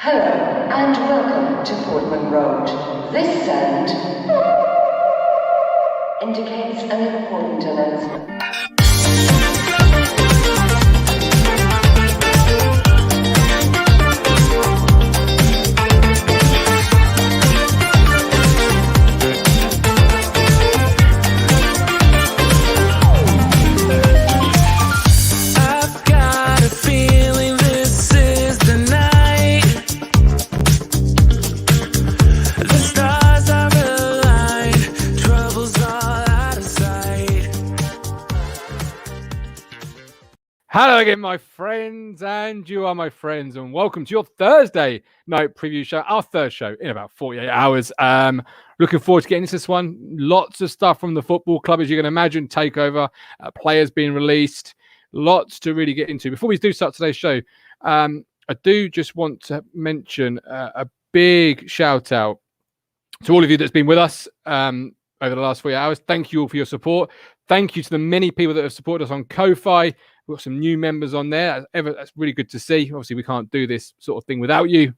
Hello and welcome to Portman Road. This sound indicates an important announcement. Hello again, my friends, and you are my friends, and welcome to your Thursday night preview show, our third show in about 48 hours. Looking forward to getting into this one. Lots of stuff from the football club, as you can imagine, takeover, players being released, lots to really get into. Before we do start today's show, I do just want to mention a big shout out to all of you that's been with us over the last 48 hours. Thank you all for your support. Thank you to the many people that have supported us on Ko-Fi. We've got some new members on there. That's really good to see. Obviously, we can't do this sort of thing without you.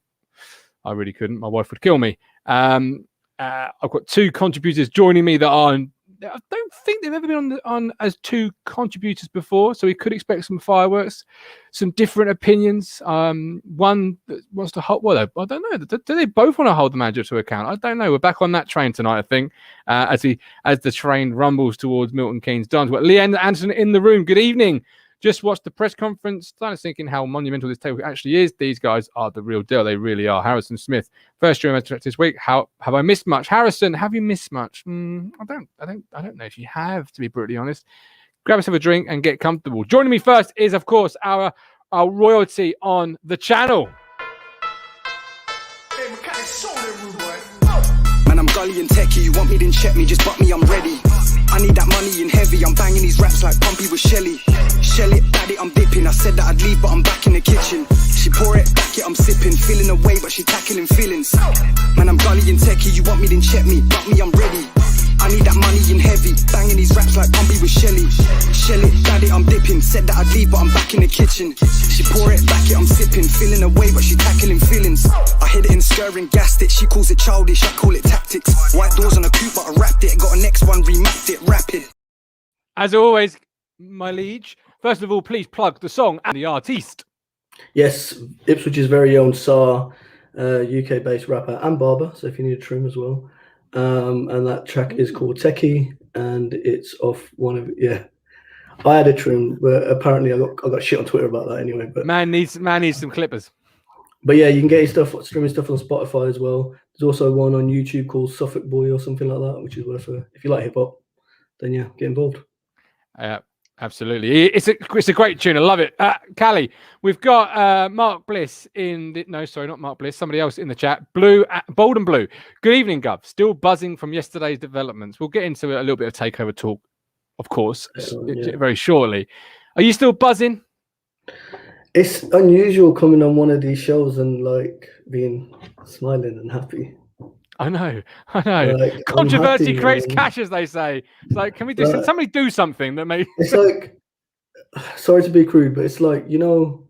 I really couldn't. My wife would kill me. I've got two contributors joining me that are, I don't think they've ever been on as two contributors before, so we could expect some fireworks, some different opinions. One that wants to hold, well, I don't know. Do they both want to hold the manager to account? I don't know. We're back on that train tonight, I think, as the train rumbles towards Milton Keynes Dons. We've got Leanne Anderson in the room. Good evening. Just watched the press conference, started thinking how monumental this table actually is. These guys are the real deal. They really are. Harrison Smith, first year this week. How have I missed much? Harrison, have you missed much? I don't know if you have, to be brutally honest. Grab yourself a drink and get comfortable. Joining me first is, of course, our royalty on the channel. Man, I'm gully and techie. You want me, then check me. Just butt me, I'm ready. I need that money in heavy. I'm banging these raps like Pumpy with Shelly. Shell it, bad it, I'm dipping. I said that I'd leave, but I'm back in the kitchen. She pour it, back it, I'm sipping. Feeling away, but she tackling feelings. Man, I'm gully and techie. You want me, then check me. Butt me, I'm ready. I need that money in heavy. Banging these raps like Pumpy with Shelly. Shell it, bad it, I'm dipping. Said that I'd leave, but I'm back in the kitchen. She pour it, back it, I'm sipping. Feeling away, but she tackling feelings. I hit it and stirring, gassed it. She calls it childish, I call it tactics. White doors on a coupe, but I wrapped it. Got a next one, remapped it, rapid. As always, my liege, first of all, please plug the song and the artiste. Yes, Ipswich's very own Sar, UK-based rapper and barber, so if you need a trim as well. And that track is called Techie, and it's off one of I had a trim, but apparently I got shit on Twitter about that anyway. But man needs some clippers. But yeah, you can get your stuff, streaming stuff on Spotify as well. There's also one on YouTube called Suffolk Boy or something like that, which is worth if you like hip hop, then yeah, get involved. Absolutely. It's a great tune. I love it. Kally, we've got Mark Bliss not Mark Bliss, somebody else in the chat. Bold and Blue. Good evening, Guv. Still buzzing from yesterday's developments. We'll get into a little bit of takeover talk, of course, very shortly. Are you still buzzing? It's unusual coming on one of these shows and like being smiling and happy. I know. Like, controversy creates cash, as they say. It's like, can we do somebody do something that may? It's like, sorry to be crude, but it's like, you know,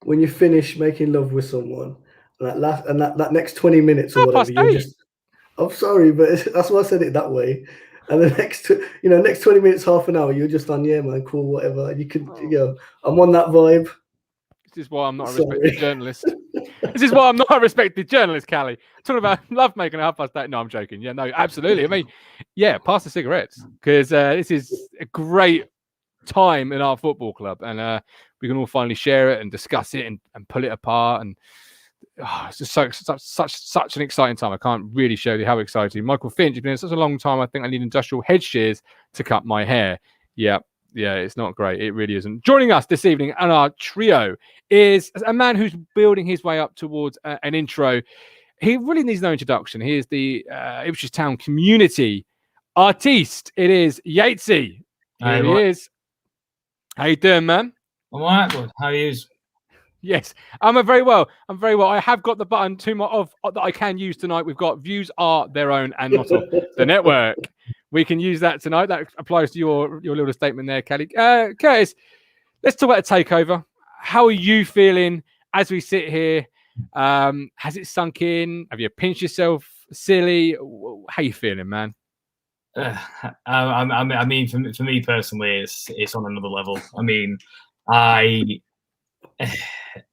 when you finish making love with someone, that next 20 minutes or whatever, you're just. I'm sorry, but that's why I said it that way. And the next 20 minutes, half an hour, you're just on, yeah, man, cool, whatever. You can, I'm on that vibe. This is why I'm not a respected journalist. This is why I'm not a respected journalist, Kally. Talking about love making a 8:30. No, I'm joking. Yeah, no, absolutely. I mean, yeah, pass the cigarettes, because this is a great time in our football club, and we can all finally share it and discuss it and pull it apart. And it's just such an exciting time. I can't really show you how exciting. Michael Finch, it's been such a long time. I think I need industrial head shears to cut my hair. Yeah, it's not great. It really isn't. Joining us this evening on our trio is a man who's building his way up towards an intro. He really needs no introduction. He is the Ipswich Town community artiste. It is Yatesy. Here he is. How you doing, man? I'm all right, bud. How are you? Yes, I'm very well. I have got the button that I can use tonight. We've got views are their own and not of the network. We can use that tonight. That applies to your little statement there, Kally. Curtis, let's talk about a takeover. How are you feeling as we sit here Has it sunk in? Have you pinched yourself silly? How you feeling, man? I mean, for me personally, it's on another level. I mean,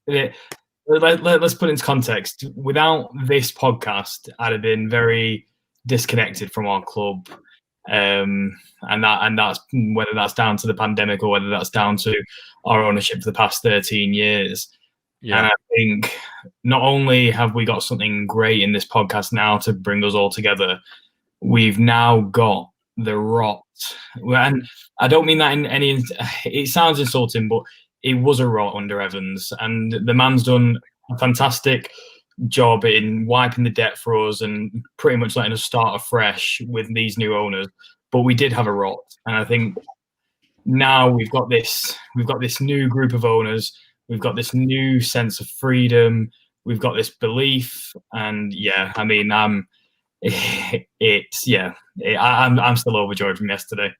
let's put it into context. Without this podcast, I'd have been very disconnected from our club, and that's whether that's down to the pandemic or whether that's down to our ownership for the past 13 years. Yeah. And I think not only have we got something great in this podcast now to bring us all together, we've now got the rot. And I don't mean that in any, it sounds insulting, but it was a rot under Evans. And the man's done a fantastic job in wiping the debt for us and pretty much letting us start afresh with these new owners. But we did have a rot. And I think now we've got this new group of owners. We've got this new sense of freedom. We've got this belief. And yeah, I mean, I'm still overjoyed from yesterday.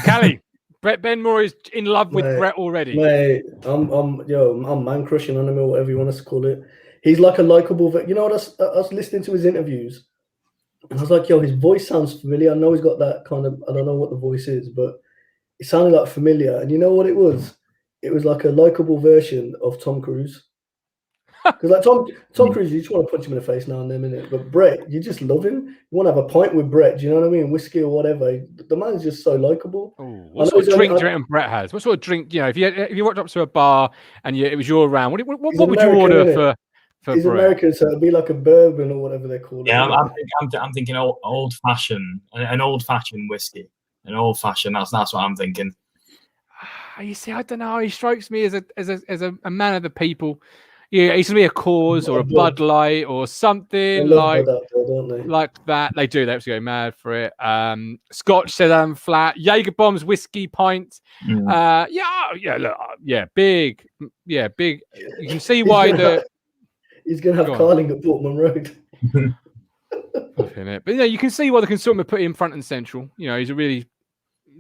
Kally, Ben Moore is in love with Brett already. Mate, I'm man crushing on him or whatever you want us to call it. He's like a likable. You know what? I was listening to his interviews, and I was like, his voice sounds familiar. I know he's got that kind of. I don't know what the voice is, but it sounded like familiar. And you know what it was? It was like a likable version of Tom Cruise. Because like Tom Cruise, you just want to punch him in the face now and then, innit? But Brett, you just love him. You want to have a pint with Brett. Do you know what I mean? Whiskey or whatever. The man's just so likable. What sort of drink do you reckon Brett has? What sort of drink? You know, if you walked up to a bar and it was your round, what would you order for He's Brett? American, so it'd be like a bourbon or whatever they call it. Yeah, I'm thinking old fashioned, an old fashioned whiskey, an old fashioned. That's what I'm thinking. You see, I don't know. He strikes me as a man of the people. Yeah, he's gonna be a Cause or a Bud Light or something like that. They do. They absolutely go mad for it. Scotch said flat. Jaeger bombs, whiskey pint. Big. You can see why he's gonna have Carling at Portman Road. But you can see why the consortium put him front and central. You know, he's a really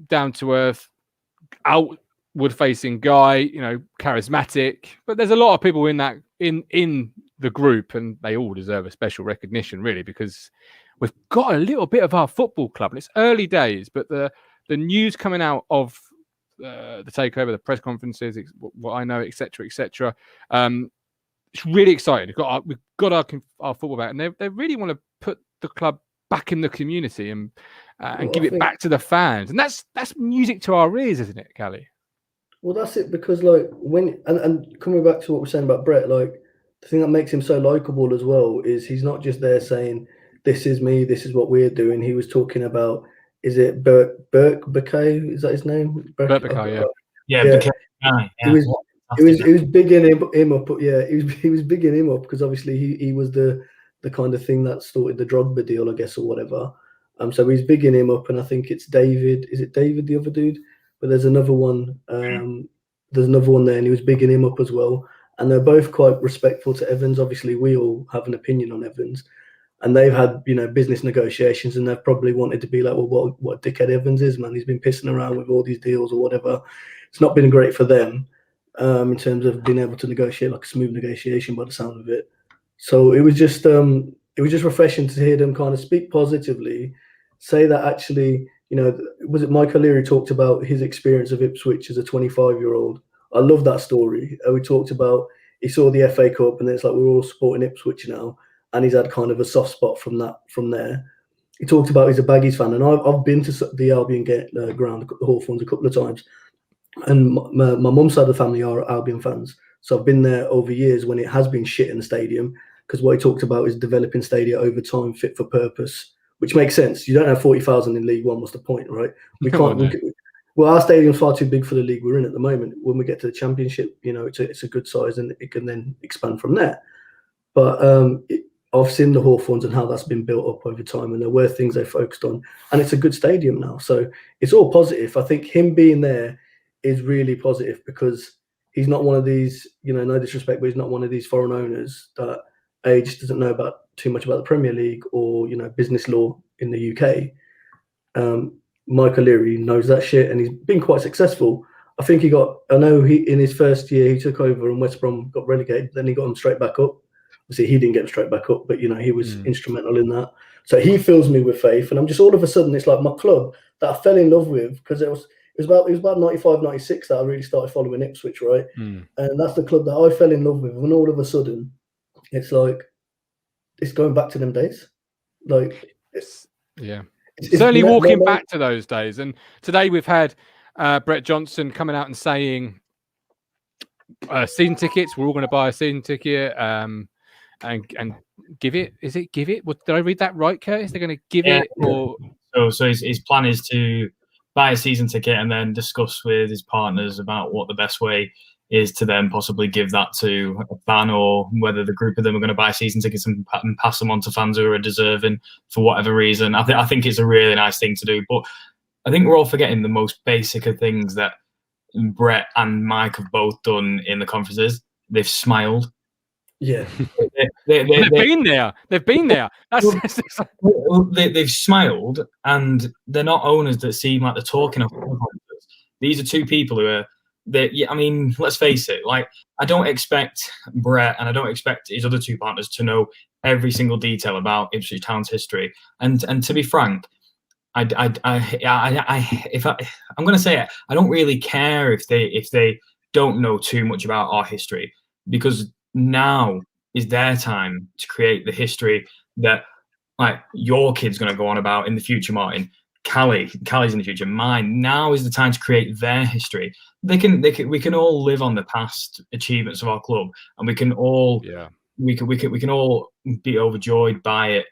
down to earth, outward-facing guy, charismatic. But there's a lot of people in the group, and they all deserve a special recognition, really, because we've got a little bit of our football club. And it's early days, but the news coming out of the takeover, the press conferences, what I know, etc., etc. It's really exciting. We've got our football back, and they really want to put the club back in the community and give it back to the fans, and that's music to our ears, isn't it, Kally? Well, that's it, because like and coming back to what we're saying about Brett, like the thing that makes him so likable as well is he's not just there saying, "This is me, this is what we're doing." He was talking about, is it Burke Bakay? Is that his name? Burke Bakay, yeah. He was bigging him up. Yeah, he was bigging him up because obviously he was the kind of thing that started the Drogba deal, I guess, or whatever. So he's bigging him up, and I think it's David. Is it David, the other dude? But there's another one. There's another one there, and he was bigging him up as well. And they're both quite respectful to Evans. Obviously, we all have an opinion on Evans, and they've had business negotiations, and they've probably wanted to be like, well, what dickhead Evans is, man. He's been pissing around with all these deals or whatever. It's not been great for them in terms of being able to negotiate like a smooth negotiation by the sound of it. So it was just refreshing to hear them kind of speak positively, say that actually. Was it Mike O'Leary talked about his experience of Ipswich as a 25-year-old? I love that story. We talked about he saw the FA Cup, and it's like we're all supporting Ipswich now, and he's had kind of a soft spot from there. He talked about he's a Baggies fan, and I've been to the Albion ground, the Hawthorns, a couple of times, and my mum's side of the family are Albion fans, so I've been there over years when it has been shit in the stadium, because what he talked about is developing stadia over time, fit for purpose. Which makes sense. You don't have 40,000 in League One. What's the point, right? We can't. Well, our stadium's far too big for the league we're in at the moment. When we get to the Championship, it's a good size, and it can then expand from there. But I've seen the Hawthorns and how that's been built up over time, and there were things they focused on, and it's a good stadium now. So it's all positive. I think him being there is really positive, because he's not one of these, no disrespect, but he's not one of these foreign owners that just doesn't know too much about the Premier League or business law in the UK. Mike O'Leary knows that shit, and he's been quite successful. I think in his first year he took over and West Brom got relegated, then he got them straight back up. See, he didn't get straight back up, but he was instrumental in that. So he fills me with faith, and I'm just all of a sudden, it's like my club that I fell in love with, because it was about 95, 96 that I really started following Ipswich, right? And that's the club that I fell in love with, and all of a sudden, it's like it's going back to them days. Like, it's certainly walking back to those days. And today we've had Brett Johnson coming out and saying season tickets. We're all going to buy a season ticket. And give it. Is it give it? Did I read that right, Curtis? They're going to give it, or so his plan is to buy a season ticket and then discuss with his partners about what the best way is to then possibly give that to a fan, or whether the group of them are going to buy season tickets and pass them on to fans who are deserving for whatever reason. I think it's a really nice thing to do, but I think we're all forgetting the most basic of things that Brett and Mike have both done in the conferences. They've smiled. Yeah, they've been there. They've been there. They've smiled, and they're not owners that seem like they're talking of. These are two people who are. I mean, let's face it. Like, I don't expect Brett and I don't expect his other two partners to know every single detail about Ipswich Town's history. And to be frank, I'm going to say it, I don't really care if they don't know too much about our history, because now is their time to create the history that, like, your kid's going to go on about in the future, Martin. Kally's in the future. Mine. Now is the time to create their history. We can all live on the past achievements of our club, and we can all we can all be overjoyed by it,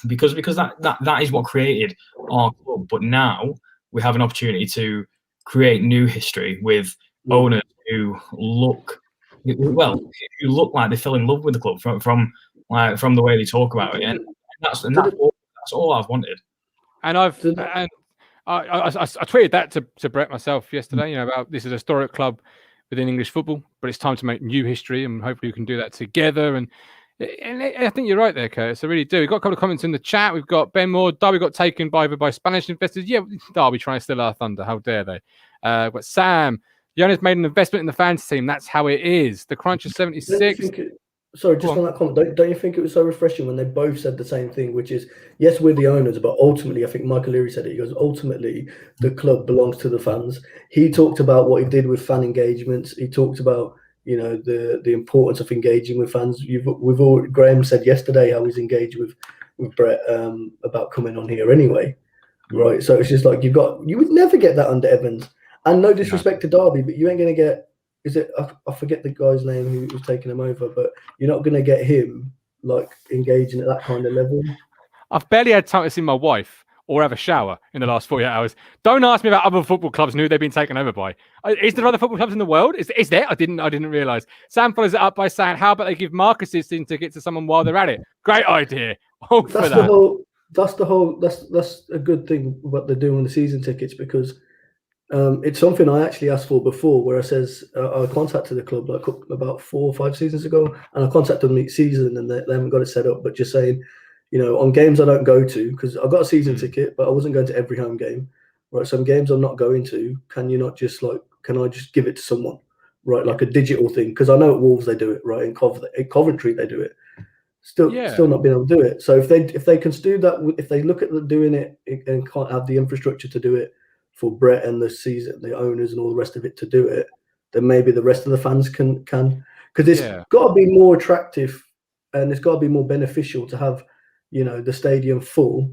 because that is what created our club. But now we have an opportunity to create new history with owners who look like they fell in love with the club from the way they talk about it, and that's all I've wanted. And I tweeted that to Brett myself yesterday, about this is a historic club within English football, but it's time to make new history, and hopefully we can do that together. And I think you're right there, Curtis. I really do. We've got a couple of comments in the chat. We've got Ben Moore. Derby got taken by Spanish investors. Yeah, Derby trying to steal our thunder. How dare they? But Sam, the owner's made an investment in the fans team. That's how it is. The Crunch is 76. Sorry, just on that comment, don't you think it was so refreshing when they both said the same thing, which is, yes, we're the owners, but ultimately, I think Michael Leary said it, he goes, ultimately, the club belongs to the fans. He talked about what he did with fan engagements. He talked about, the importance of engaging with fans. Graham said yesterday how he's engaged with Brett about coming on here anyway, right? So it's just like, you would never get that under Evans. And no disrespect to Derby, but you ain't going to get, I forget the guy's name who was taking him over, but you're not going to get him like engaging at that kind of level. I've barely had time to see my wife or have a shower in the last 48 hours. Don't ask me about other football clubs and who they've been taken over by. Is there other football clubs in the world? Is there? I didn't realise. Sam follows it up by saying, how about they give Marcus's season ticket to someone while they're at it? Great idea. That's a good thing what they're doing with the season tickets, because it's something I actually asked for before, where I says I contacted the club like about 4 or 5 seasons ago, and I contacted them each season, and they haven't got it set up. But just saying, on games I don't go to, because I got a season ticket, but I wasn't going to every home game, right? Some games I'm not going to. Can you not just can I just give it to someone, right? Like a digital thing, because I know at Wolves they do it, right? In Coventry they do it. Still not being able to do it. So if they can do that, if they look at doing it and can't have the infrastructure to do it for Brett and the owners and all the rest of it to do it, then maybe the rest of the fans can, because it's got to be more attractive and it's got to be more beneficial to have, the stadium full,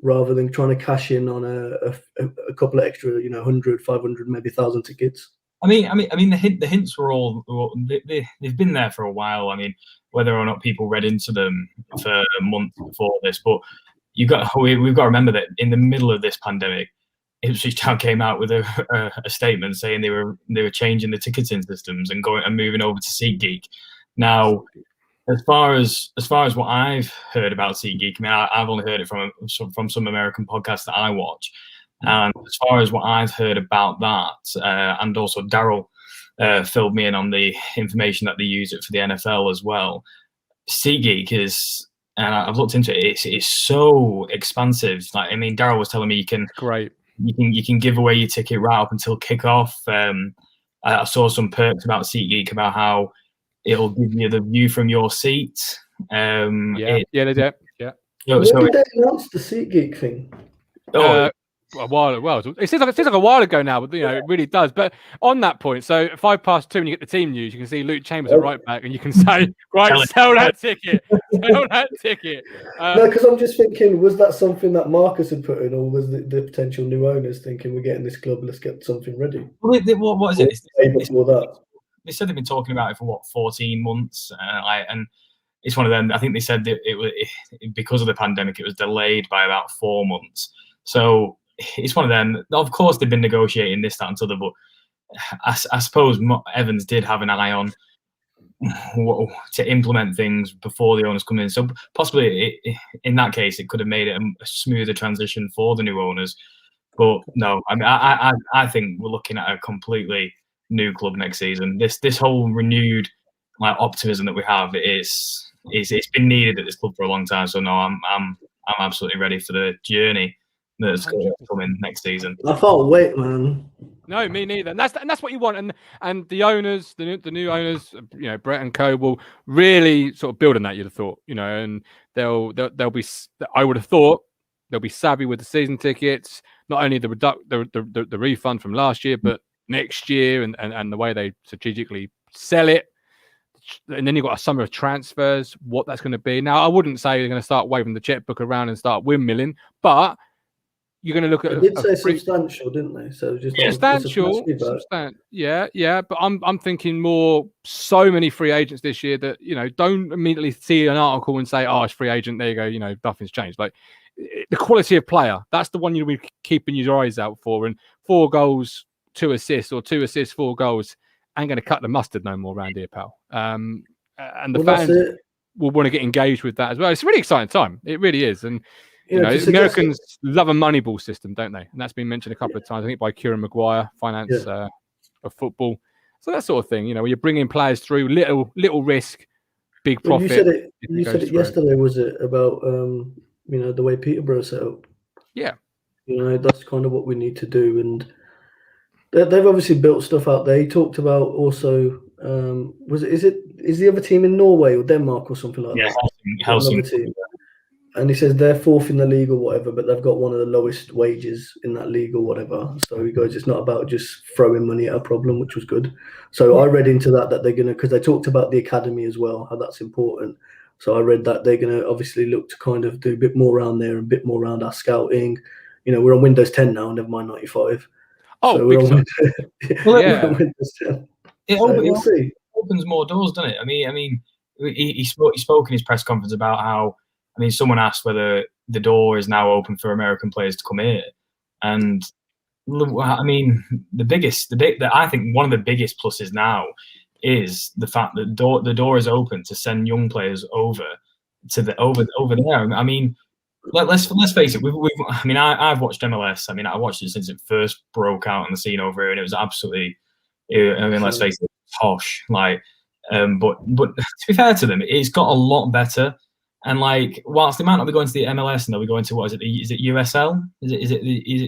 rather than trying to cash in on a couple of extra, 100, 500, maybe 1,000 tickets. I mean, the hints were all they've been there for a while. I mean, whether or not people read into them for a month before this, but we've got to remember that in the middle of this pandemic, Ipswich Town came out with a statement saying they were changing the ticketing systems and moving over to SeatGeek. Now, as far as what I've heard about SeatGeek, I mean, I've only heard it from some American podcast that I watch. And as far as what I've heard about that, and also Daryl filled me in on the information that they use it for the NFL as well. SeatGeek is, and I've looked into it, it's so expansive. Like, I mean, Daryl was telling me you can give away your ticket right up until kickoff. I saw some perks about SeatGeek about how It'll give you the view from your seat. They do. Yeah. When did they announce the SeatGeek thing? A while. Well, it seems like a while ago now, but it really does. But on that point, so 2:05 when you get the team news, you can see Luke Chambers at right back, and you can say, right, sell that ticket, sell that ticket. No, because I'm just thinking, was that something that Marcus had put in, or was the potential new owners thinking we're getting this club, let's get something ready? What is it? Before that, they said they've been talking about it for 14 months, and it's one of them. I think they said that because of the pandemic, it was delayed by about 4 months. So it's one of them. Of course, they've been negotiating this, that, and t'other, but I suppose Evans did have an eye on to implement things before the owners come in. So possibly, in that case, it could have made it a smoother transition for the new owners. But no, I mean, I think we're looking at a completely new club next season. This whole renewed optimism that we have it's been needed at this club for a long time. So no, I'm absolutely ready for the journey that's going to come in next season. I can't wait, man. No, me neither. And that's what you want. And the owners, the new owners, Brett and Co will really sort of build on that. You'd have thought, and they'll be. I would have thought they'll be savvy with the season tickets, not only the refund from last year, but next year and the way they strategically sell it. And then you've got a summer of transfers, what that's going to be. Now, I wouldn't say they're going to start waving the checkbook around and start windmilling, but you're going to look at. They did say substantial, didn't they? So just substantial. Yeah. But I'm thinking more. So many free agents this year that don't immediately see an article and say, "Oh, it's free agent." There you go. Nothing's changed. Like the quality of player. That's the one you'll be keeping your eyes out for. And 4 goals, 2 assists, or 2 assists, 4 goals ain't going to cut the mustard no more around here, pal. And the fans will want to get engaged with that as well. It's a really exciting time. It really is. And Americans love a Moneyball system, don't they? And that's been mentioned a couple of times, I think, by Kieran Maguire, finance of football. So that sort of thing, where you're bringing players through, little risk, big profit. You said it yesterday, was it, about the way Peterborough set up? Yeah. That's kind of what we need to do. And they've obviously built stuff out there. He talked about also, is the other team in Norway or Denmark or something like that? Yeah, Helsinki. And he says they're 4th in the league or whatever, but they've got one of the lowest wages in that league or whatever. So he goes, it's not about just throwing money at a problem, which was good. So I read into that they're going to, because they talked about the academy as well, how that's important. So I read that they're going to obviously look to kind of do a bit more around there, a bit more around our scouting. We're on Windows 10 now, never mind 95. Oh, so we're on Windows 10. It opens more doors, doesn't it? I mean, he spoke in his press conference about how, someone asked whether the door is now open for American players to come here, and I think one of the biggest pluses now is the fact that the door is open to send young players over there. I mean, let's face it. I've watched MLS. I watched it since it first broke out on the scene over here, and it was absolutely. Let's face it, posh. But to be fair to them, it's got a lot better. And whilst they might not be going to the MLS and they'll be going to is it USL? Is it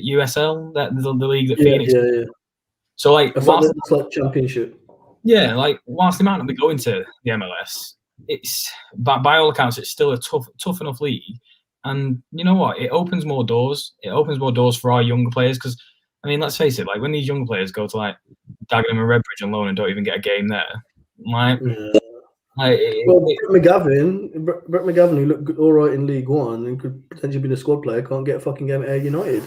USL, that the league that Phoenix? Yeah. So it's like championship. Yeah, whilst they might not be going to the MLS, it's by all accounts it's still a tough enough league. And you know what? It opens more doors. It opens more doors for our younger players because let's face it, when these young players go to Dagenham and Redbridge on loan and don't even get a game there, Brett McGavin, who looked all right in League One and could potentially be the squad player, can't get a fucking game at Ayr United.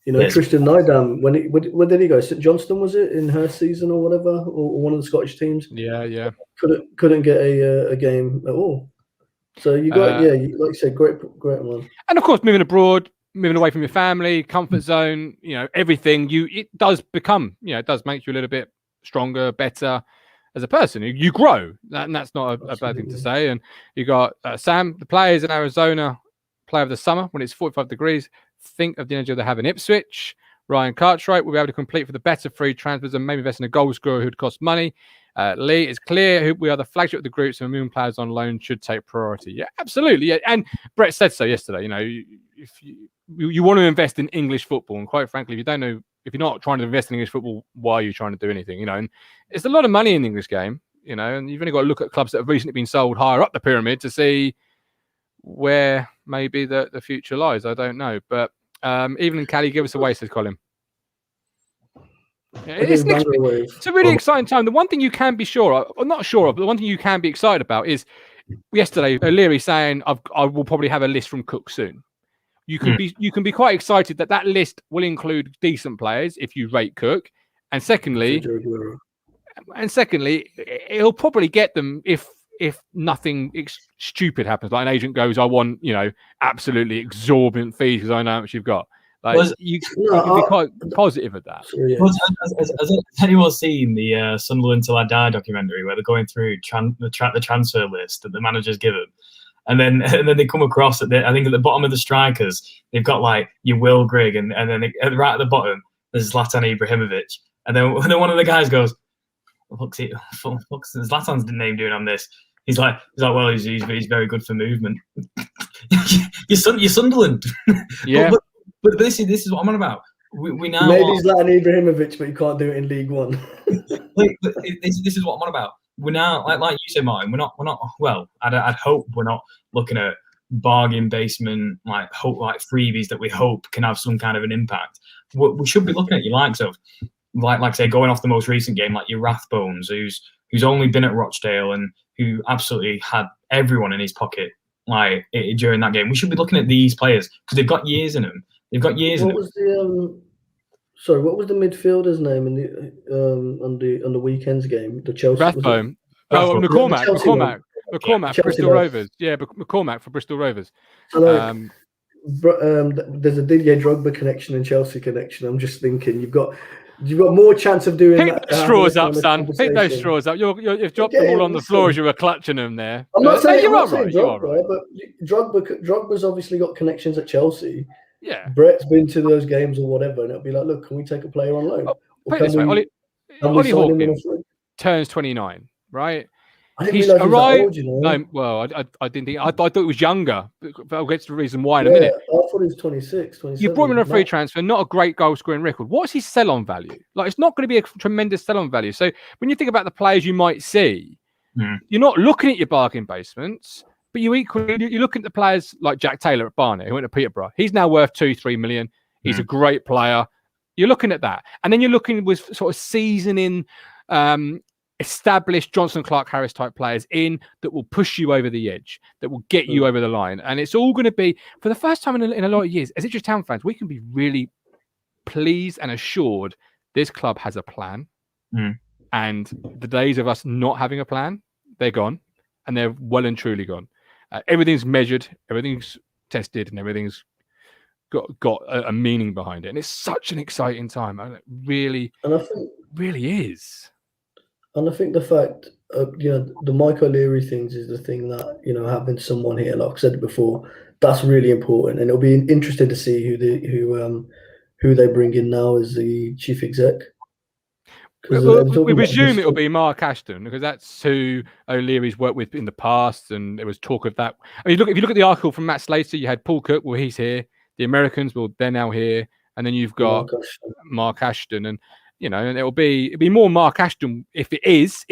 Yes. Tristan Nydam, where did he go? St Johnstone, was it, in her season or whatever, or one of the Scottish teams? Yeah. Couldn't get a game at all. So you got like you said, great one. And of course, moving abroad, moving away from your family, comfort zone, everything. It does become, it does make you a little bit stronger, better as a person. You grow, and that's not a bad thing to say. And you got Sam, the players in Arizona, player of the summer when it's 45 degrees. Think of the energy they have in Ipswich. Ryan Cartwright will be able to complete for the better free transfers and maybe invest in a goal scorer who'd cost money. Lee, it's clear we are the flagship of the group, so moving players on loan should take priority. Yeah, absolutely. Yeah. And Brett said so yesterday. If you want to invest in English football, and quite frankly, if you're not trying to invest in English football, why are you trying to do anything? And it's a lot of money in the English game. you know, and you've only got to look at clubs that have recently been sold higher up the pyramid to see where maybe the future lies. I don't know, but even in Kally, give us away, says Colin. Yeah, it's a really exciting time. The one thing you can be sure of, or not sure of, but the one thing you can be excited about is yesterday O'Leary saying I will probably have a list from Cook soon. You can be quite excited that list will include decent players if you rate Cook, and secondly, it'll probably get them if nothing stupid happens, like an agent goes, I want, you know, absolutely exorbitant fees because I know how much you've got. Like, you can be quite positive of that. Has anyone seen the Sunderland Till I Die documentary where they're going through the transfer list that the managers give them? And then they come across I think at the bottom of the strikers, they've got like your Will Grigg, and then right at the bottom, there's Zlatan Ibrahimovic. And then one of the guys goes, what's Zlatan's name doing on this? He's like, well, he's very good for movement. You're Sunderland. Yeah. But this is what I'm on about. We now maybe Zlatan Ibrahimovic, but you can't do it in League One. This is what I'm on about. We're now, like you said, Martin. We're not. Well, I'd hope we're not looking at bargain basement like freebies that we hope can have some kind of an impact. We should be looking at your likes of, like say, going off the most recent game, like your Rathbones, who's only been at Rochdale and who absolutely had everyone in his pocket like during that game. We should be looking at these players because they've got years in them. They've got years in them. What was the midfielder's name in the on the weekend's game? The Chelsea. Rathbone. Oh, McCormack for Bristol Rovers. Yeah, McCormack for Bristol Rovers. So there's a Didier Drogba connection and Chelsea connection. I'm just thinking you've got more chance of doing that. Pick those straws up, son. Pick those straws up. You've dropped them all on the floor as you were clutching them there. I'm not saying you're right, but Drogba's obviously got connections at Chelsea. Yeah, Brett's been to those games or whatever, and it'll be like, look, can we take a player on loan? Put it this way, Ollie Hawkins turns 29, right? I didn't realise he was that old, you know. No, well, I didn't think. I thought it was younger. But I'll get to the reason why in a minute. I thought he was 26, 27. You brought him in a free transfer, not a great goal scoring record. What's his sell-on value? Like, it's not going to be a tremendous sell-on value. So when you think about the players you might see, you're not looking at your bargain basements. But you look at the players like Jack Taylor at Barnet, who went to Peterborough. He's now worth 2-3 million. He's a great player. You're looking at that. And then you're looking with sort of seasoning, established Johnson Clark Harris type players in that will push you over the edge, that will get you over the line. And it's all going to be, for the first time in a lot of years, as Ipswich Town fans, we can be really pleased and assured this club has a plan. And the days of us not having a plan, they're gone. And they're well and truly gone. Everything's measured, everything's tested, and everything's got a meaning behind it. And it's such an exciting time. It really is. And I think the fact, the Mike O'Leary things is the thing that, having someone here, like I said it before, that's really important. And it'll be interesting to see who they bring in now as the chief exec. We presume it'll be Mark Ashton because that's who O'Leary's worked with in the past, and there was talk of that. I mean, if you look at the article from Matt Slater, you had Paul Cook. Well, he's here. The Americans, well, they're now here, and then you've got Mark Ashton, and and it'll be more Mark Ashton if it is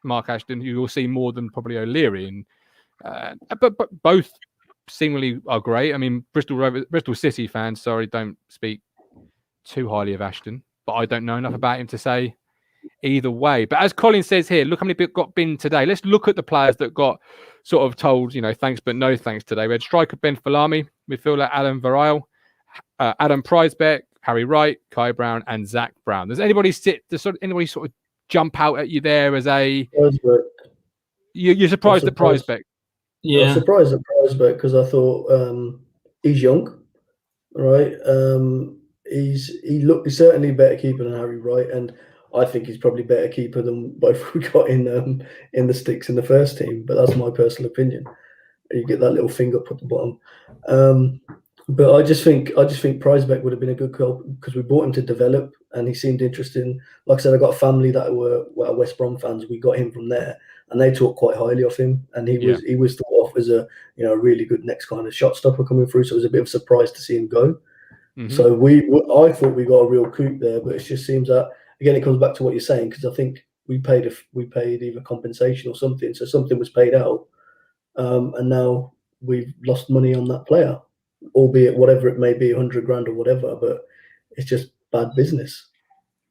Mark Ashton. You will see more than probably O'Leary, and but both seemingly are great. I mean, Bristol City fans, sorry, don't speak too highly of Ashton. But I don't know enough about him to say either way. But as Colin says here, look how many people got bin today. Let's look at the players that got sort of told, thanks but no thanks today. We had striker Ben Falami, midfielder Alan Varile, Adam Prizebeck, Harry Wright, Kai Brown, and Zach Brown. Does anybody sort of jump out at you there as a? You're surprised at Prizebeck? Yeah, I'm surprised at Prizebeck because I thought he's young, right? He's certainly a better keeper than Harry Wright, and I think he's probably better keeper than both we got in the sticks in the first team. But that's my personal opinion. You get that little finger up at the bottom. But I just think Prizebeck would have been a good call because we bought him to develop, and he seemed interesting. Like I said, I got a family that were West Brom fans. We got him from there, and they talked quite highly of him. And he was thought of as a really good next kind of shot stopper coming through. So it was a bit of a surprise to see him go. Mm-hmm. So I thought we got a real coup there, but it just seems that again it comes back to what you're saying because I think we paid either compensation or something, so something was paid out, and now we've lost money on that player, albeit whatever it may be, 100 grand or whatever, but it's just bad business.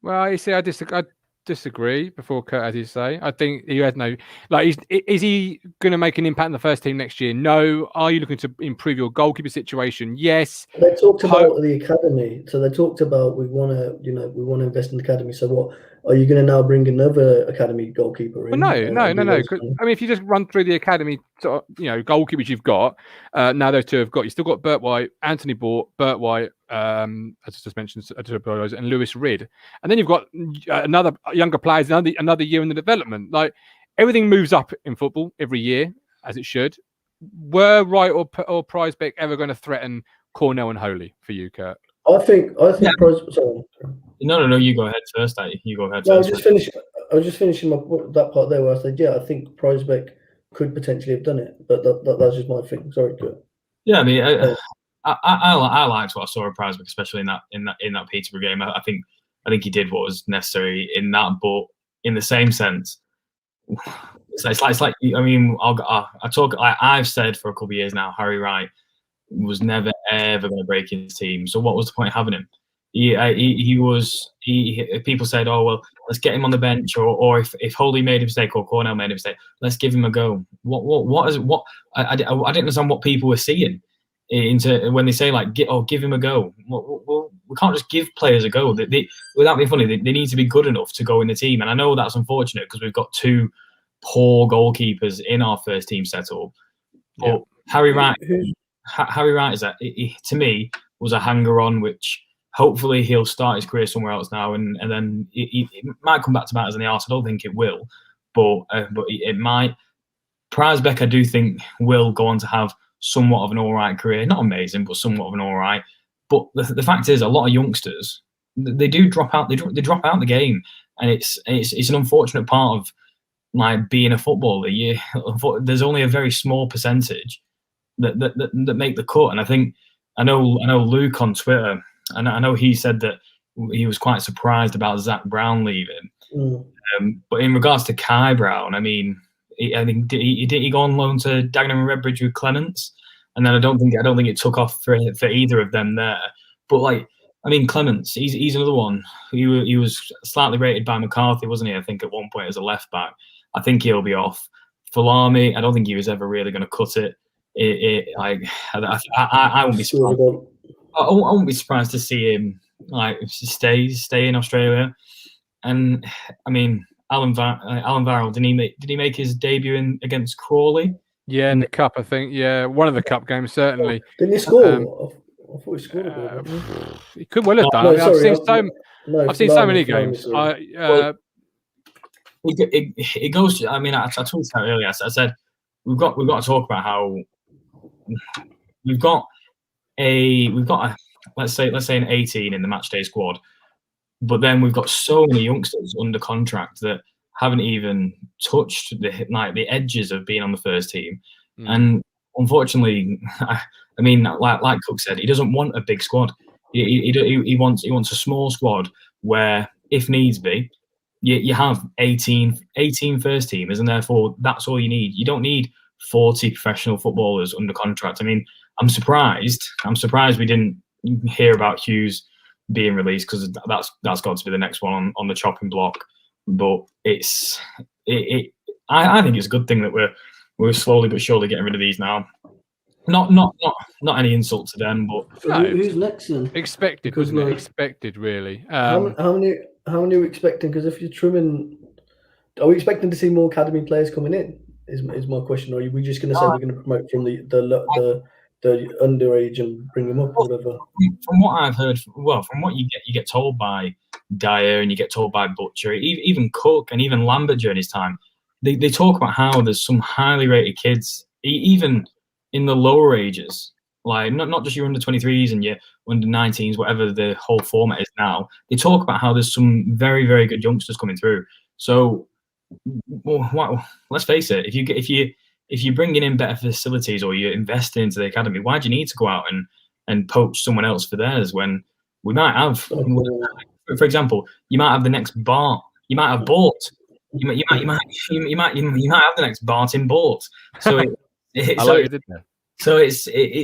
Well, you see, I disagree. Before Kurt, as you say, I think he has no. Like, is he going to make an impact in the first team next year? No. Are you looking to improve your goalkeeper situation? Yes. They talked about the academy, so they talked about we want to invest in the academy. So what are you going to now bring another academy goalkeeper in? Well, no. I mean, if you just run through the academy, goalkeepers you've got now, those two have got. You still got Bert White, Anthony Bort, Bert White. As I just mentioned, and Lewis Ridd, and then you've got another younger players, another year in the development. Like, everything moves up in football every year, as it should. Were Wright or Prizebeck ever going to threaten Cornell and Holy for you, Kurt? I think. Sorry. No. You go ahead first. You go ahead. No, first. I was just finishing that part there where I said, yeah, I think Prizebeck could potentially have done it, but that's just my thing. Sorry, Kurt. Yeah, I mean, I liked what I saw of Prizebeck, especially in that Peterborough game. I think he did what was necessary in that, but in the same sense, it's like I mean, I've said for a couple of years now, Harry Wright was never ever going to break his team. So what was the point of having him? People said, oh well, let's get him on the bench, or if Holy made a mistake or Cornell made a mistake, let's give him a go. I didn't understand what people were seeing into when they say like give him a go. Well, we can't just give players a go. They without being funny, they need to be good enough to go in the team. And I know that's unfortunate because we've got two poor goalkeepers in our first team setup. But yeah. Harry Wright is to me was a hanger on, which hopefully he'll start his career somewhere else now, and then it might come back to bite us in the arse. I don't think it will, but it might. Prizebeck, I do think, will go on to have somewhat of an all right career. Not amazing, but somewhat of an all right. But the fact is, a lot of youngsters, they do drop out. They drop out the game, and it's an unfortunate part of like being a footballer. There's only a very small percentage that make the cut. And I know Luke on Twitter, and I know he said that he was quite surprised about Zach Brown leaving. But in regards to Kai Brown, I mean, I think did he go on loan to Dagenham and Redbridge with Clements, and then I don't think it took off for either of them there. But like, I mean, Clements, he's another one. He was slightly rated by McCarthy, wasn't he? I think at one point as a left back. I think he'll be off. Falami, I don't think he was ever really going to cut it. I won't be surprised. I won't be surprised to see him like stay in Australia. And I mean, Alan Varrell, did he make his debut against Crawley? Yeah, in the cup, I think. Yeah, one of the cup games certainly. Didn't he score? I thought he scored a goal. He could well have done. I've seen so many games. It goes to, I mean, I talked about earlier. I said we've got to talk about how we've got a let's say an 18 in the matchday squad, but then we've got so many youngsters under contract that haven't even touched the edges of being on the first team. And unfortunately, I mean, like Cook said, he doesn't want a big squad. He wants a small squad where, if needs be, you have 18 first teamers, and therefore that's all you need. You don't need 40 professional footballers under contract. I mean, I'm surprised we didn't hear about Hughes being released, because that's got to be the next one on the chopping block. But I think it's a good thing that we're slowly but surely getting rid of these now. Not any insult to them, but no, who's next then? Expected, wasn't it? Expected, really. How many are we expecting? Because if you're trimming, are we expecting to see more academy players coming in? Is my question. Or are we just going to say we're going to promote from the underage and bring them up or whatever? From what I've heard, from what you get told by Dyer and you get told by Butcher, even Cook and even Lambert during his time, they talk about how there's some highly rated kids, even in the lower ages, like not just your under 23s and your under 19s, whatever the whole format is now. They talk about how there's some very, very good youngsters coming through. So, let's face it, if you're bringing in better facilities or you're investing into the academy, why do you need to go out and poach someone else for theirs when we might have, for example, you might have the next Bart. You might have Bort you might have the next Barton Bort. So it's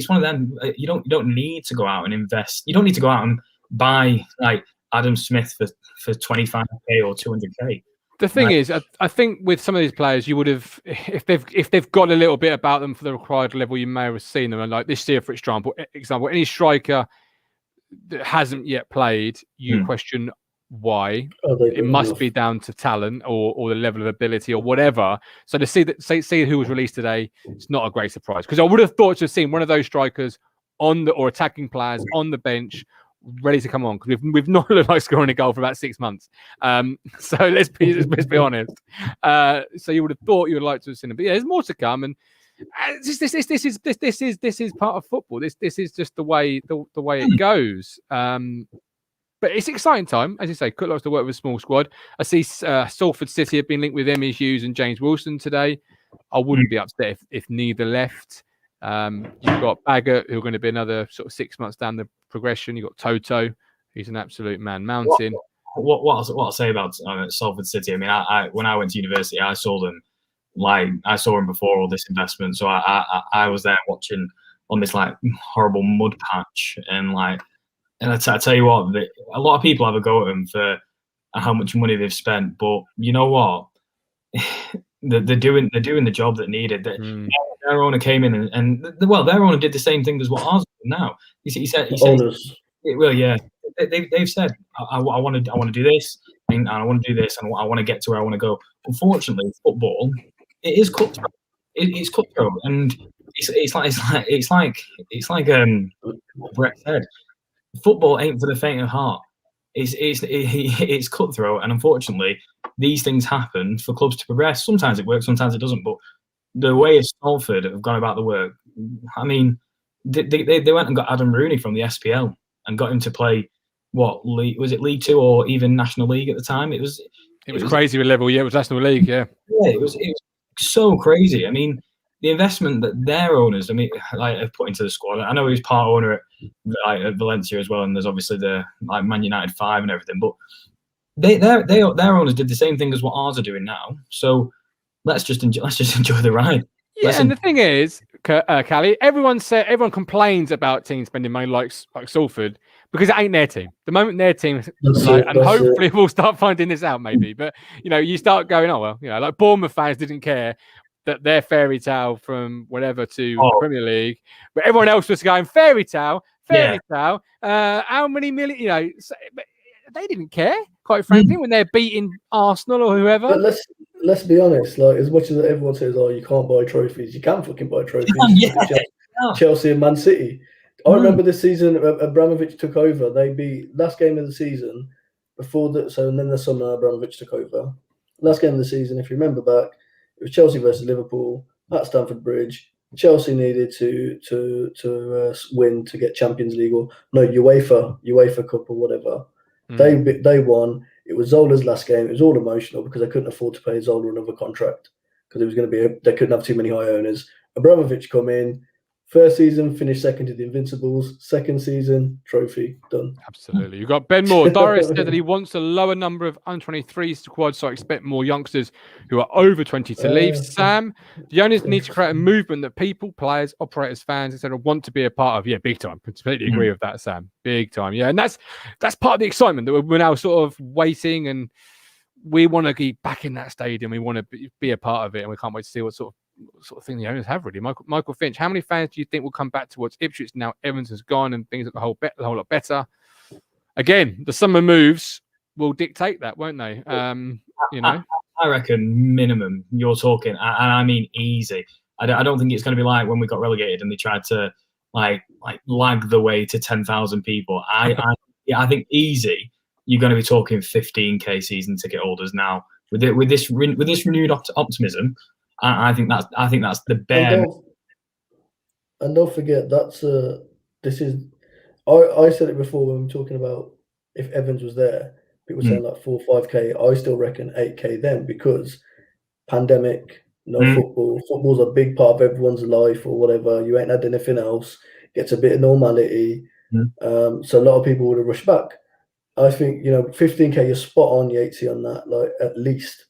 one of them. You don't need to go out and invest. You don't need to go out and buy like Adam Smith for 25k or 200k. The thing is, I think with some of these players, you would have, if they've got a little bit about them for the required level, you may have seen them. And like this year, for example, any striker that hasn't yet played, you question why. It must be down to talent or the level of ability or whatever. So to see who was released today, it's not a great surprise, because I would have thought to have seen one of those strikers or attacking players on the bench, ready to come on, because we've not looked like scoring a goal for about 6 months. So let's be honest. So you would have thought you would like to have seen it, but yeah, there's more to come, and this is part of football. This is just the way it goes. But it's an exciting time, as you say. Cook likes to work with a small squad. I see Salford City have been linked with Emmy Hughes and James Wilson today. I wouldn't be upset if neither left. You've got Baggett, who are going to be another sort of 6 months down the progression. You've got Toto, he's an absolute man mountain. What I'll say about Salford City, I mean, when I went to university, I saw them before all this investment. So I was there watching on this like horrible mud patch, and I tell you what, a lot of people have a go at them for how much money they've spent, but you know what? they're doing the job that needed. Their owner came in and their owner did the same thing as what ours do now. He said, well, yeah, they've said, I want to do this, and I want to do this, and I want to get to where I want to go. Unfortunately, football, it is cutthroat. It's cutthroat, and it's like Brett said, football ain't for the faint of heart. It's cutthroat, and unfortunately, these things happen for clubs to progress. Sometimes it works, sometimes it doesn't. But the way Salford have gone about the work, I mean, they went and got Adam Rooney from the SPL and got him to play was it League Two or even National League at the time? It was crazy with level. Yeah, it was National League. Yeah, it was so crazy. I mean, the investment that their owners, have put into the squad. I know he was part owner at Valencia as well, and there's obviously the Man United 5 and everything. But their owners did the same thing as what ours are doing now. So let's just enjoy the ride. Yeah, and the thing is, Kally, everyone complains about teams spending money like Salford because it ain't their team. The moment their team, hopefully we'll start finding this out maybe. But you start going, oh well, like Bournemouth fans didn't care that their fairy tale from whatever to the Premier League, but everyone else was going fairy tale. How many million? But they didn't care, quite frankly, when they're beating Arsenal or whoever. But let's be honest. Like, as much as everyone says, "Oh, you can't buy trophies," you can fucking buy trophies. Chelsea and Man City. I remember this season, Abramovich took over. They beat last game of the season before that. So and then the summer, Abramovich took over. Last game of the season, if you remember back, it was Chelsea versus Liverpool at Stamford Bridge. Chelsea needed to win to get Champions League or UEFA Cup or whatever. They won. It was Zola's last game. It was all emotional because they couldn't afford to pay Zola another contract because it was going to be they couldn't have too many high owners. Abramovich come in. First season, finished second to the Invincibles. Second season, trophy, done. Absolutely. You've got Ben Moore. Doris said that he wants a lower number of under-23 squads, so I expect more youngsters who are over 20 to leave. Sam, the owners need to create a movement that people, players, operators, fans, etc., want to be a part of. Yeah, big time. Completely agree with that, Sam. Big time. Yeah, and that's part of the excitement that we're now sort of waiting, and we want to be back in that stadium. We want to be a part of it, and we can't wait to see what sort of thing the owners have, really. Michael Finch, how many fans do you think will come back towards Ipswich now Evans has gone and things are a whole lot better? Again, the summer moves will dictate that, won't they? I reckon minimum you're talking, and I mean easy. I don't think it's going to be like when we got relegated and they tried to like lag the way to 10,000 people. I think easy you're going to be talking 15k season ticket holders now with this renewed optimism. I think that's the bare. And don't forget that's this is. I said it before when we were talking about if Evans was there, people saying like 4 or 5k. I still reckon 8k then because pandemic, football. Football's a big part of everyone's life or whatever. You ain't had anything else. Gets a bit of normality. So a lot of people would have rushed back. I think 15k. You're spot on, Yatesy, on that. Like at least.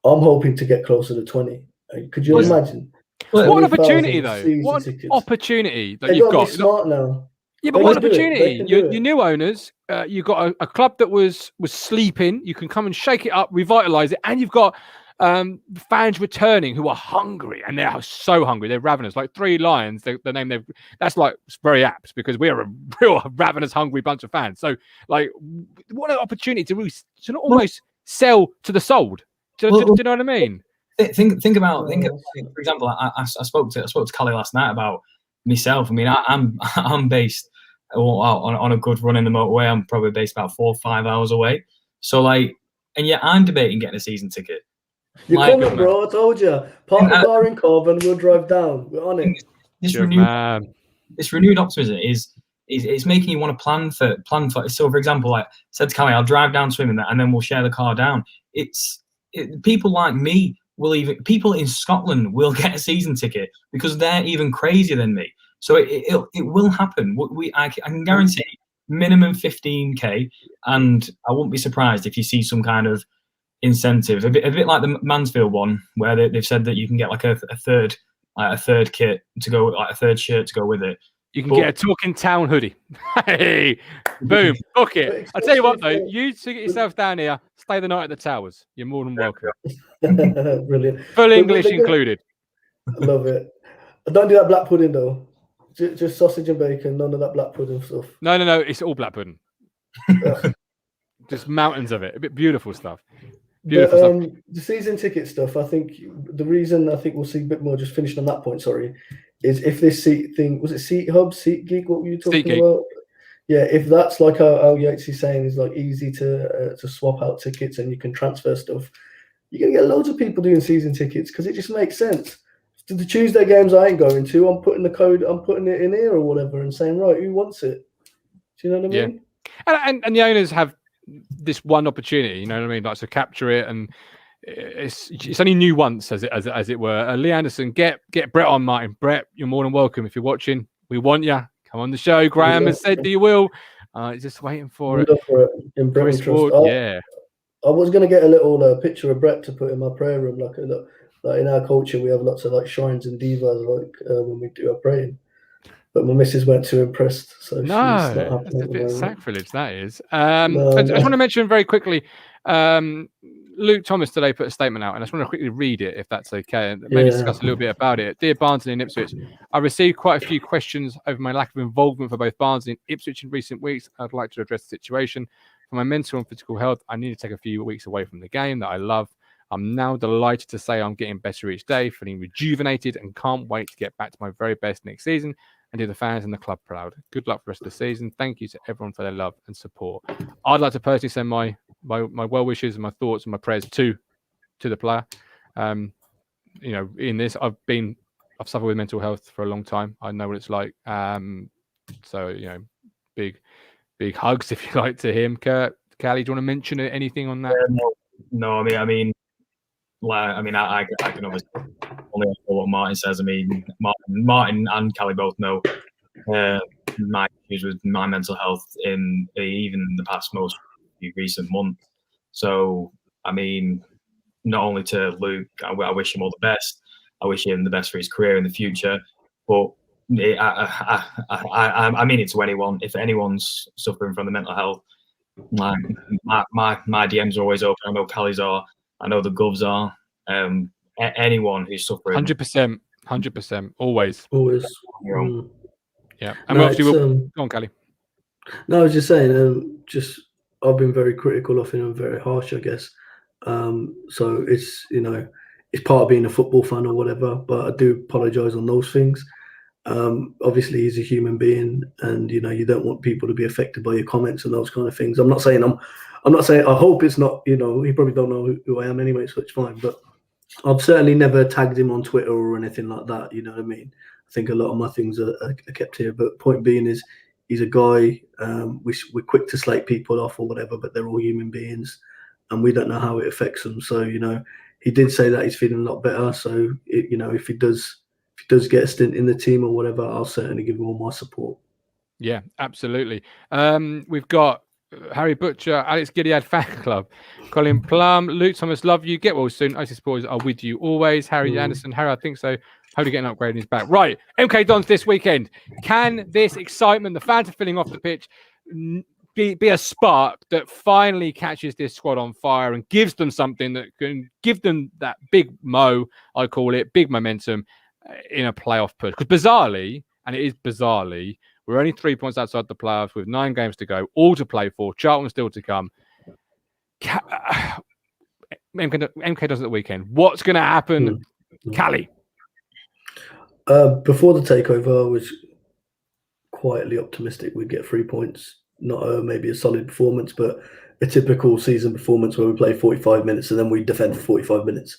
I'm hoping to get closer to 20. Could you imagine? What an 20,000 opportunity, though. season What an tickets. opportunity that They've you've got to got. be smart now. Yeah, but They what an can do it. They opportunity. can Your do it. new owners, you've got a club that was sleeping. You can come and shake it up, revitalize it, and you've got fans returning who are hungry, and they're so hungry. They're ravenous, like Three Lions. The name that's like very apt because we are a real ravenous, hungry bunch of fans. So, like, what an opportunity to really to almost sell to the sold. Do you know what I mean? Think about, for example, I spoke to Kally last night about myself. I mean, I'm based on a good run in the motorway. I'm probably based about 4 or 5 hours away. So, like, and yet I'm debating getting a season ticket. You're coming, bro. I told you. Park the car in Cove and we'll drive down. We're on it. This renewed optimism is making you want to plan for. So, for example, like I said to Kally, I'll drive down swimming and then we'll share the car down. People like me people in Scotland will get a season ticket because they're even crazier than me. So it will happen. I can guarantee minimum 15k, and I won't be surprised if you see some kind of incentive, a bit like the Mansfield one, where they've said that you can get like a third kit to go, like a third shirt to go with it. You can get a Talking Town hoodie. Hey, boom, book it. I'll tell you what, though, you to get yourself down here, stay the night at the Towers. You're more than welcome. Brilliant. Full English included. I love it. Don't do that black pudding, though. Just sausage and bacon, none of that black pudding stuff. No, it's all black pudding. Just mountains of it. A bit beautiful stuff. Beautiful stuff. The season ticket stuff, I think the reason I think we'll see a bit more, just finishing on that point, sorry, is if this seat thing, was it Seat Hub, Seat Geek, what were you talking about? Yeah, if that's like how Yates is saying, is like easy to swap out tickets and you can transfer stuff, you're going to get loads of people doing season tickets because it just makes sense. To the Tuesday games I ain't going to, I'm putting it in here or whatever and saying, right, who wants it? Do you know what I mean? Yeah. And the owners have this one opportunity, you know what I mean, like to capture it, and it's only new once, as it were. Lee Anderson, get Brett on, Martin. Brett, you're more than welcome if you're watching. We want you. Come on the show. Graham has said that you will. He's just waiting for it. In Chris Ward, I was going to get a little picture of Brett to put in my prayer room, like in our culture we have lots of like shrines and divas like when we do our praying. But my missus weren't too impressed, so she's not happy. That's a bit sacrilege, that is. I just want to mention very quickly, Luke Thomas today put a statement out, and I just want to quickly read it, if that's okay, and maybe discuss a little bit about it. Dear Barnsley and Ipswich, I received quite a few questions over my lack of involvement for both Barnsley and Ipswich in recent weeks. I'd like to address the situation. For my mental and physical health, I need to take a few weeks away from the game that I love. I'm now delighted to say I'm getting better each day, feeling rejuvenated, and can't wait to get back to my very best next season and do the fans and the club proud. Good luck for the rest of the season. Thank you to everyone for their love and support. I'd like to personally send my well wishes and my thoughts and my prayers to the player. In this, I've suffered with mental health for a long time. I know what it's like. So big hugs if you like to him. Kurt, Kally, do you want to mention anything on that? No, I mean, I can obviously only echo what Martin says. I mean, Martin and Kally both know my issues with my mental health in even the past most recent months. So, I mean, not only to Luke, I wish him all the best. I wish him the best for his career in the future. But I mean it to anyone. If anyone's suffering from the mental health, my DMs are always open. I know Kally's are. I know the Govs are. Anyone who's suffering. 100%. Always. Yeah. And obviously go on, Kally. No, I was just saying, I've been very critical of him and very harsh, I guess. So it's, it's part of being a football fan or whatever, but I do apologise on those things. Obviously he's a human being, and you don't want people to be affected by your comments and those kind of things. I'm not saying I hope it's not, he probably don't know who I am anyway, so it's fine, but I've certainly never tagged him on Twitter or anything like that, you know what I mean? I think a lot of my things are kept here, but point being is he's a guy, we're quick to slate people off or whatever, but they're all human beings and we don't know how it affects them. So, he did say that he's feeling a lot better. So, if he does get a stint in the team or whatever, I'll certainly give him all my support. Yeah, absolutely. We've got Harry Butcher, Alex Gilead Fan Club, Colin Plum, Luke Thomas, love you. Get well soon. ISIS boys are with you always. Harry Anderson, Harry, I think so. Hope you get an upgrade in his back. Right, MK Dons this weekend. Can this excitement, the fans are filling off the pitch, be a spark that finally catches this squad on fire and gives them something that can give them that big I call it, big momentum in a playoff push? Because bizarrely, and it is bizarrely, we're only 3 points outside the playoffs with 9 games to go, all to play for. Charlton still to come. MK does at the weekend. What's going to happen? Kally. Before the takeover, I was quietly optimistic we'd get 3 points. Not maybe a solid performance, but a typical season performance where we play 45 minutes and then we defend for 45 minutes.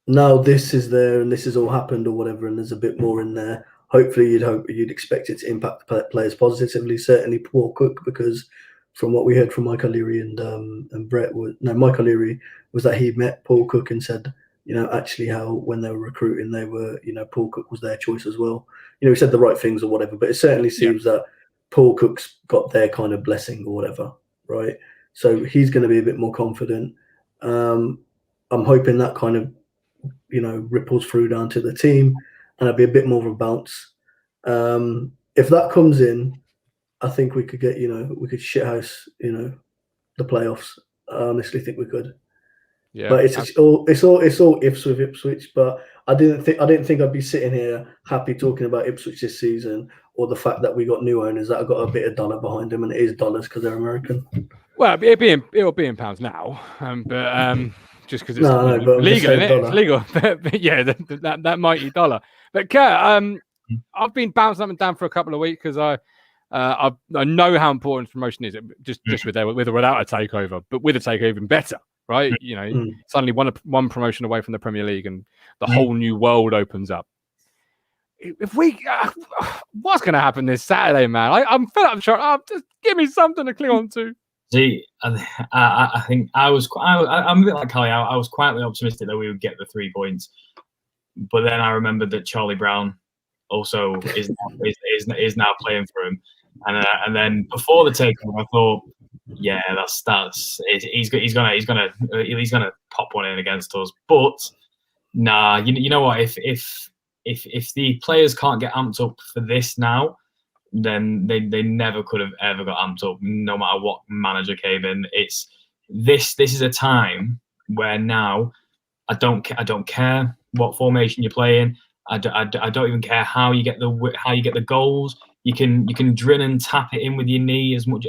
Now this is there and this has all happened or whatever, and there's a bit more in there. Hopefully, you'd expect it to impact the players positively. Certainly, Paul Cook, because from what we heard from Mike O'Leary and Brett, Mike O'Leary was that he met Paul Cook and said, actually how when they were recruiting, they were, Paul Cook was their choice as well. He said the right things or whatever, but it certainly seems that Paul Cook's got their kind of blessing or whatever, right? So he's going to be a bit more confident. I'm hoping that kind of, ripples through down to the team. And it'll be a bit more of a bounce. If that comes in, I think we could get, we could shithouse, the playoffs. I honestly think we could. Yeah. But it's all ifs with Ipswich. But I didn't think I'd be sitting here happy talking about Ipswich this season, or the fact that we got new owners that have got a bit of dollar behind them, and it is dollars because they're American. Well, it'll be in pounds now, but just because it's legal, isn't it? It's legal. but yeah, that mighty dollar. But Kurt, I've been bouncing up and down for a couple of weeks because I know how important promotion is. Just with or without a takeover, but with a takeover, even better, right? Suddenly one promotion away from the Premier League, and the whole new world opens up. If we, what's going to happen this Saturday, man? I'm fed up. Just give me something to cling on to. See, I think I'm a bit like Kally. I was quietly optimistic that we would get the 3 points, but then I remembered that Charlie Brown also is now playing for him, and then before the takeover, I thought, yeah, he's gonna pop one in against us. But nah, you know what? If the players can't get amped up for this now, then they never could have ever got amped up, no matter what manager came in. This is a time where now I don't care what formation you're playing. I don't even care how you get the goals. You can drill and tap it in with your knee as much.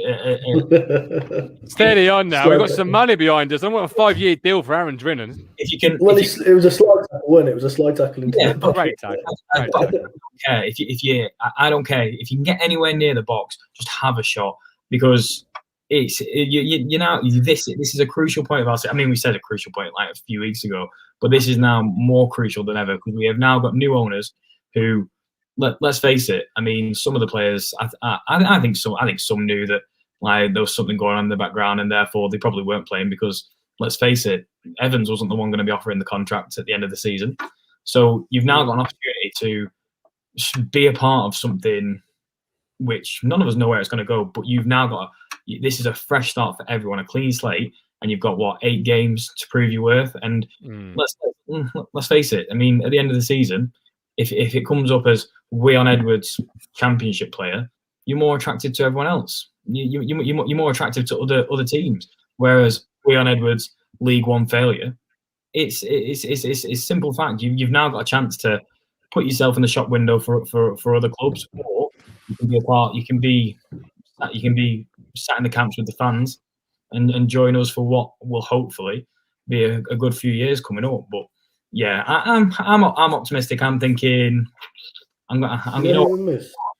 Steady on now. We've got some money behind us. I want a 5-year deal for Aaron Drinnen. If you can, well, it was a slide tackle, wasn't it? It was a slide tackle. Great tackle. I don't care if you can get anywhere near the box, just have a shot, because this is a crucial point of our. I mean, we said a crucial point like a few weeks ago, but this is now more crucial than ever because we have now got new owners who. Let's face it. I mean, some of the players, I think some knew that like there was something going on in the background, and therefore they probably weren't playing because, let's face it, Evans wasn't the one going to be offering the contract at the end of the season. So you've now got an opportunity to be a part of something which none of us know where it's going to go, but you've now got this is a fresh start for everyone, a clean slate, and you've got 8 games to prove your worth. And let's face it. I mean, at the end of the season, if it comes up as Weon Edwards championship player, you're more attractive to everyone else. You're more attractive to other teams. Whereas Weon Edwards League One failure, it's simple fact. You've now got a chance to put yourself in the shop window for other clubs, or you can be a part. You can be sat in the camps with the fans and join us for what will hopefully be a good few years coming up. But yeah, I'm optimistic. I'm thinking I'm gonna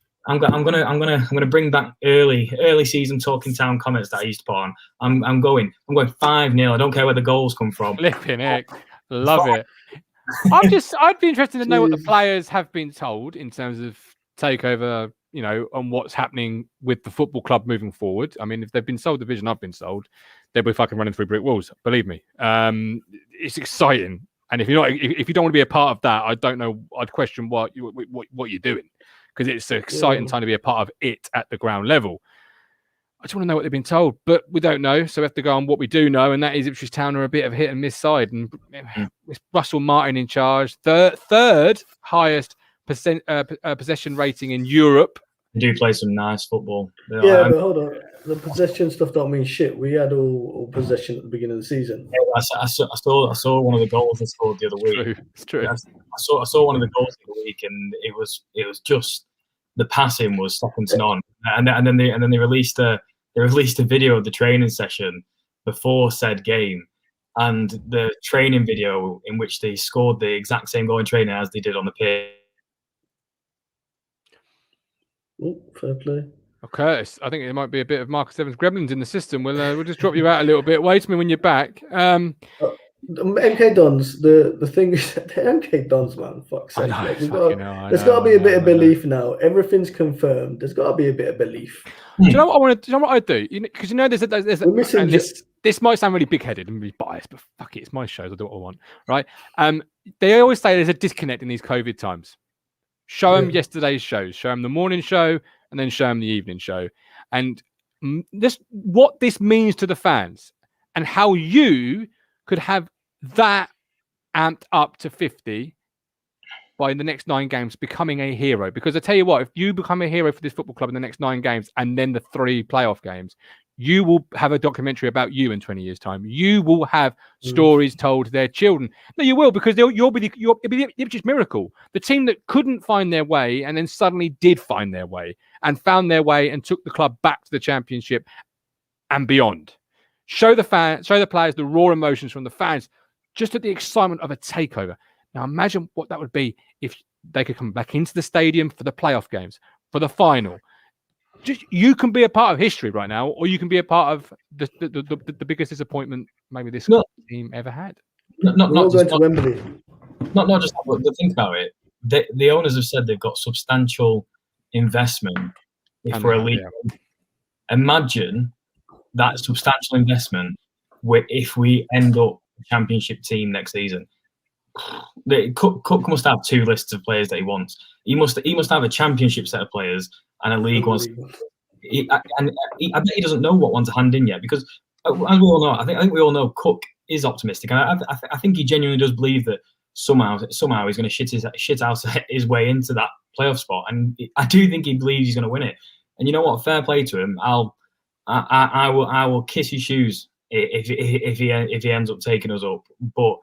bring back early season talking town comments that I used to put on. I'm going 5-0. I don't care where the goals come from. Flipping heck, love it. I'd be interested to know what the players have been told in terms of takeover, and what's happening with the football club moving forward. I mean, if they've been sold the vision I've been sold, they'll be fucking running through brick walls. Believe me, it's exciting. And if you don't want to be a part of that, I don't know. I'd question what you're doing, because it's an exciting time to be a part of it at the ground level. I just want to know what they've been told, but we don't know. So we have to go on what we do know, and that is Ipswich Town are a bit of a hit and miss side. And it's Russell Martin in charge, third highest possession rating in Europe. They do play some nice football. Yeah, but hold on. The possession stuff don't mean shit. We had all possession at the beginning of the season. I saw one of the goals they scored the other week. It's true. I saw one of the goals the other week, and it was just the passing was second to none. And then they released a video of the training session before said game, and the training video in which they scored the exact same goal in training as they did on the pitch. Oh, fair play. Okay, I think it might be a bit of Marcus Evans gremlins in the system. We'll just drop you out a little bit. Wait to me when you're back. MK Dons, the thing is, the MK Dons, man, fuck's sake. There's got to be a bit of belief now. Everything's confirmed. There's got to be a bit of belief. Do you know what I want to? Do you know what I do? Because this might sound really big-headed and really biased, but fuck it, it's my shows. I do what I want, right? They always say there's a disconnect in these COVID times. Show them yesterday's shows. Show them the morning show, and then show them the evening show, and what this means to the fans, and how you could have that amped up to 50 by the next 9 games, becoming a hero. Because I tell you what, if you become a hero for this football club in the next 9 games and then the 3 playoff games, you will have a documentary about you in 20 years' time. You will have stories told to their children. No, you will, because it'll be the Ipswich miracle. The team that couldn't find their way and then suddenly did find their way and found their way and took the club back to the Championship and beyond. Show the players the raw emotions from the fans, just at the excitement of a takeover. Now imagine what that would be if they could come back into the stadium for the playoff games, for the final. Just, you can be a part of history right now, or you can be a part of the biggest disappointment maybe this team ever had. Not just to Wembley. Not just that, but think about it. The owners have said they've got substantial investment for a league. Yeah. Imagine that substantial investment if we end up a Championship team next season. Cook must have 2 lists of players that he wants. He must have a Championship set of players and a league one. I bet he doesn't know what one to hand in yet, because as we all know, I think we all know Cook is optimistic, and I think he genuinely does believe that somehow he's going to shit out his way into that playoff spot, and I do think he believes he's going to win it. And you know what? Fair play to him. I will kiss his shoes if he ends up taking us up. But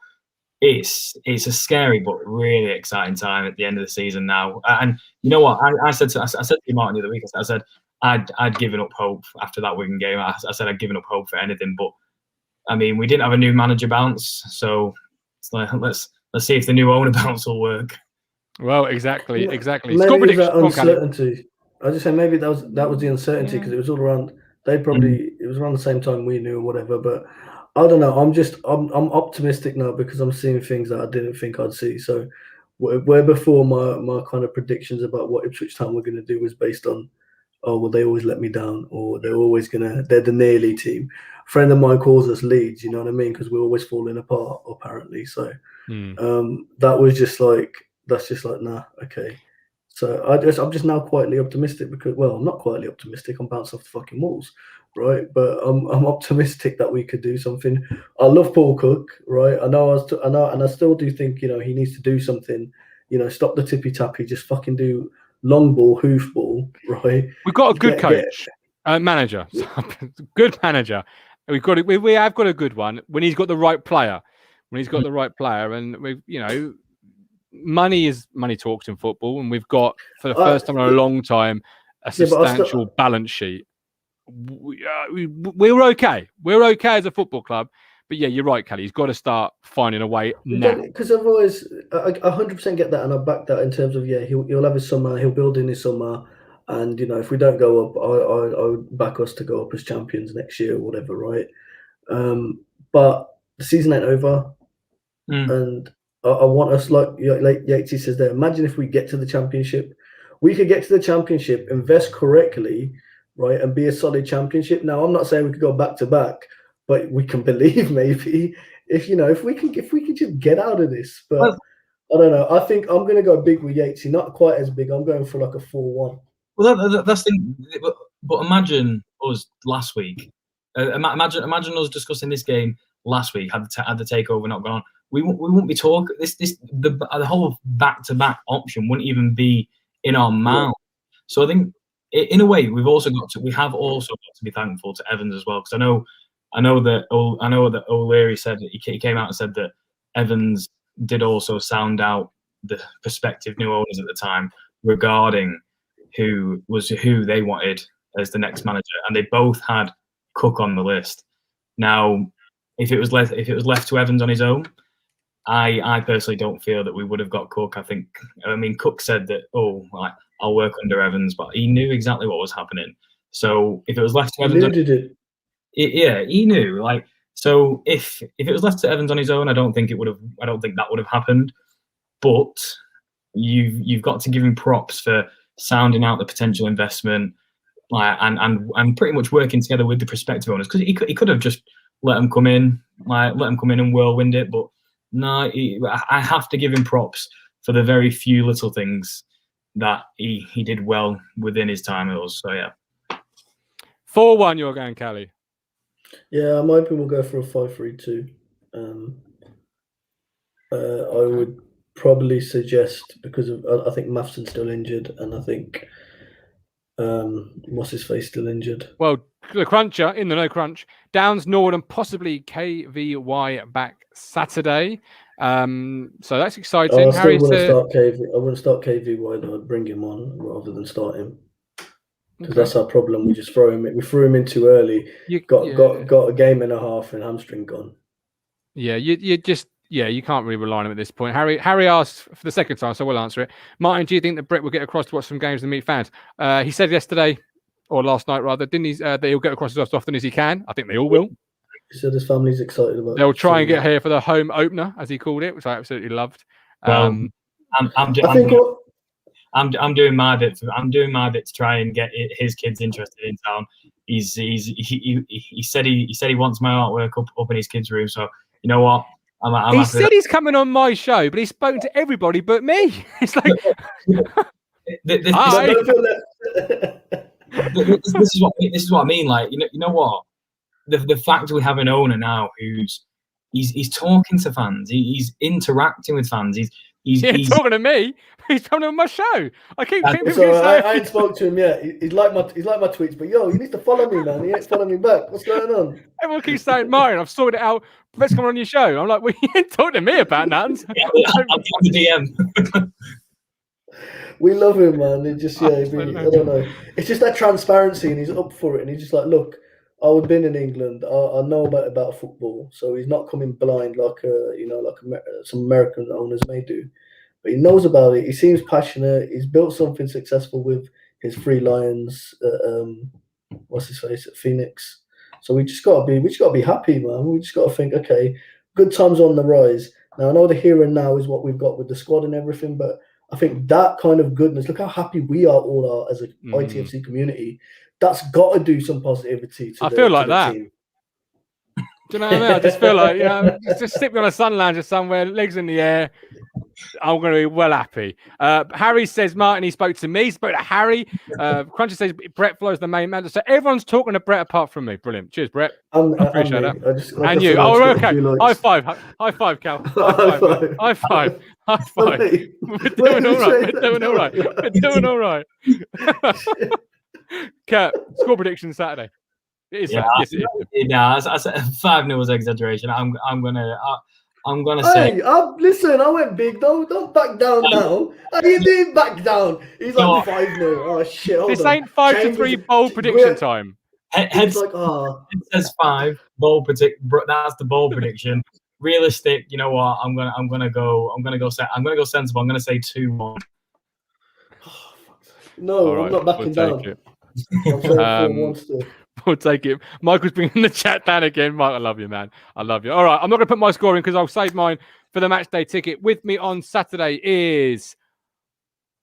it's a scary but really exciting time at the end of the season now. And you know what? I said to you, Martin, the other week, I said I'd given up hope after that Wigan game. I said I'd given up hope for anything. But I mean, we didn't have a new manager bounce, so it's like, let's see if the new owner bounce will work. Well, exactly. Maybe that uncertainty. I just say maybe that was the uncertainty, because it was all around. It was around the same time we knew or whatever. But I don't know. I'm optimistic now, because I'm seeing things that I didn't think I'd see. So where before my kind of predictions about what Ipswich Town were going to do was based on, oh, well, they always let me down, or they're the nearly team. A friend of mine calls us Leeds, you know what I mean? Because we're always falling apart, apparently. So that was just like, that's just like, nah, okay. So I'm just now quietly optimistic, because, well, I'm not quietly optimistic. I'm bouncing off the fucking walls, right? But I'm optimistic that we could do something. I love Paul Cook, right? I know, and I still do think, he needs to do something. Stop the tippy tappy, just fucking do long ball, hoof ball, right? We've got a good coach, manager, good manager. We have got a good one when he's got the right player. And money talks in football, and we've got, for the first time in a long time, a substantial balance sheet. We're okay. We're okay as a football club. But yeah, you're right, Kally. He's got to start finding a way now. Because otherwise, I 100% get that, and I back that in terms of, he'll have his summer, he'll build in his summer, and if we don't go up, I would back us to go up as champions next year or whatever, right? But the season ain't over, and I want us, like Yatesy says there, imagine if we get to the Championship. We could get to the Championship, invest correctly, right, and be a solid Championship. Now, I'm not saying we could go back to back, but we can believe maybe if we can just get out of this. But I don't know. I think I'm going to go big with Yatesy, not quite as big. I'm going for like a 4-1. Well, that's the thing. But imagine us last week. Imagine us discussing this game last week had the takeover not gone on. We wouldn't be talking. The whole back-to-back option wouldn't even be in our mouth. So I think, in a way, we have also got to be thankful to Evans as well, because I know that O'Leary said that he came out and said that Evans did also sound out the prospective new owners at the time regarding who they wanted as the next manager, and they both had Cook on the list. Now, if it was left to Evans on his own, I personally don't feel that we would have got Cook. I mean, Cook said that, I'll work under Evans, but he knew exactly what was happening. So if it was left to Evans, he knew. So if it was left to Evans on his own, I don't think that would have happened. But you've got to give him props for sounding out the potential investment, and pretty much working together with the prospective owners, because he could have just let them come in and whirlwind it. But no, I have to give him props for the very few little things that he did well within his time at us. So yeah. 4-1, you're going, Kally. Yeah, I'm hoping we'll go for a 5-3-2. I would probably suggest, because I think Mathson's still injured, and I think what's his face still injured. Well, the cruncher in the no crunch. Downs, Norwood, and possibly KVY back Saturday. So that's exciting. I wouldn't start KVY though. I'd bring him on rather than start him, because that's our problem. We just throw him. We threw him in too early. Got a game and a half and hamstring gone. Yeah, you can't really rely on him at this point. Harry asked for the second time, so we'll answer it. Martin, do you think that Brett will get across to watch some games and meet fans? He said yesterday, or last night rather, didn't he? That he'll get across as often as he can. I think they all will. He said his family's excited about. They'll try and get here for the home opener, as he called it, which I absolutely loved. I'm doing my bit. I'm doing my bit to try and get his kids interested in town. He said he wants my artwork up in his kids' room. So you know what? He said he's coming on my show, but he's spoken to everybody but me. It's like, this is what I mean. Like, you know what? The fact we have an owner now he's talking to fans, he's interacting with fans, he's talking to me. He's coming on my show. I keep thinking. I ain't spoke to him yet. He's like my tweets, but you need to follow me, man. He ain't following me back. What's going on? Everyone keeps saying, Martin, I've sorted it out. Let's come on your show. I'm like, well, you ain't talking to me about that. I'm the DM. We love him, man. It just I don't know. It's just that transparency, and he's up for it. And he's just like, look, I've been in England. I know about football, so he's not coming blind like some American owners may do. But he knows about it. He seems passionate. He's built something successful with his Three Lions. What's his face at Phoenix. So we just gotta be happy, man. We just gotta think, okay, good times on the rise. Now I know the here and now is what we've got with the squad and everything, but I think that kind of goodness. Look how happy we are as a ITFC community. That's got to do some positivity. I feel like that. Team. Do you know what I mean? I just feel like, just sit me on a sun lounger somewhere, legs in the air. I'm going to be well happy. Harry says, Martin, he spoke to me. He spoke to Harry. Cruncher says, Brett Flo's the main man. So everyone's talking to Brett apart from me. Brilliant. Cheers, Brett. I appreciate that. And you. Oh, okay. High five. High five, Cal. High five. High five. We're doing all right. We're doing all right. Kurt, score prediction Saturday. It is. Yeah, yes, it is. I said 5-0 was exaggeration. I'm gonna say. Listen, I went big. Don't back down now. He didn't back down. He's like 5-0. Oh shit! This ain't 5-3 bold prediction time. It says 5 bold predict. That's the bold prediction. Realistic. You know what? I'm gonna go sensible. I'm gonna say 2-1. No, right, I'm not backing down. We'll take it. Michael's bringing the chat down again. Mike, I love you, man. I love you. All right, I'm not going to put my score in because I'll save mine for the match day ticket. With me on Saturday is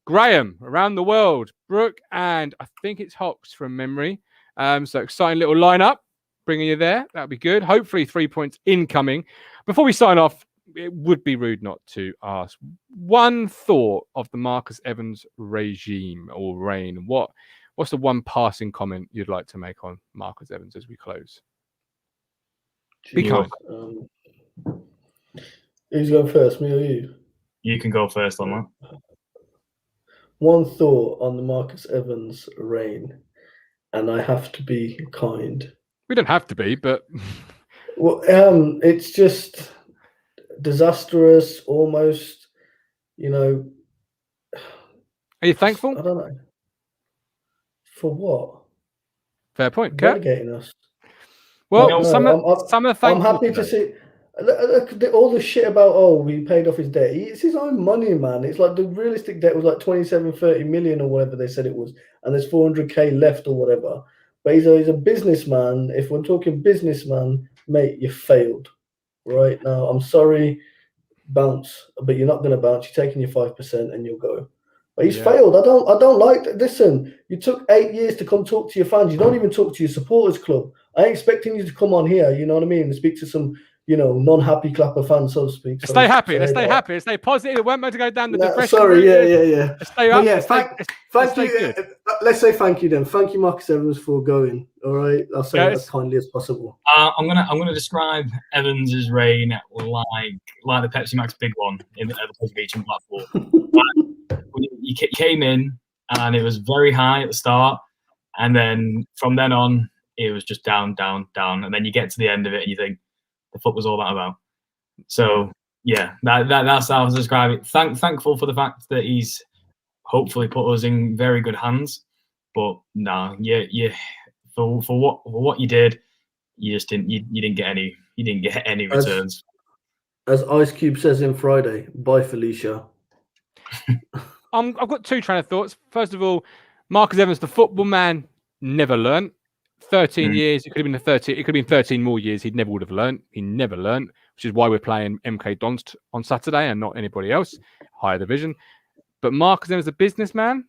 Graham, around the world, Brooke, and I think it's Hocks from memory. So exciting little lineup, bringing you there. That'll be good. Hopefully 3 points incoming. Before we sign off, it would be rude not to ask one thought of the Marcus Evans regime or reign. What What's the one passing comment you'd like to make on Marcus Evans as we close? Be kind. Who's going first, me or you? You can go first on that. One thought on the Marcus Evans reign, and I have to be kind. We don't have to be, but well, it's just disastrous, almost. You know. Are you thankful? I don't know. For what? Fair point. Kurt? Relegating us. Well, no, some are thankful. I'm happy to see all the shit about, we paid off his debt. It's his own money, man. It's like the realistic debt was like 27-30 million or whatever they said it was, and there's 400k left or whatever. But he's a businessman. If we're talking businessman, mate, you failed. Right now, I'm sorry, bounce, but you're not going to bounce. You're taking your 5% and you'll go. But he's failed. I don't like that. Listen, you took 8 years to come talk to your fans. You don't even talk to your supporters club. I ain't expecting you to come on here, you know what I mean, and speak to some, non-happy clapper fans, so to speak. Stay happy. Let's stay happy. Let's stay positive. It weren't meant to go down the depression. Sorry, yeah. Stay up. Yeah, thank you. Let's say thank you then. Thank you, Marcus Evans, for going. All right, I'll say that as kindly as possible. I'm gonna describe Evans's reign like the Pepsi Max big one in the Pleasure Beach and platform. You came in and it was very high at the start, and then from then on it was just down, and then you get to the end of it and you think, the fuck was all that about? So yeah, that's how I was describing it. Thankful for the fact that he's hopefully put us in very good hands, but no, for what you did, you just didn't get any returns. As Ice Cube says in Friday, bye Felicia. I've got two train of thoughts. First of all, Marcus Evans, the football man, never learnt. 13 years, it could have been 13. It could have been 13 more years. He never would have learnt. He never learnt, which is why we're playing MK DONS on Saturday and not anybody else, higher division. But Marcus Evans, a businessman,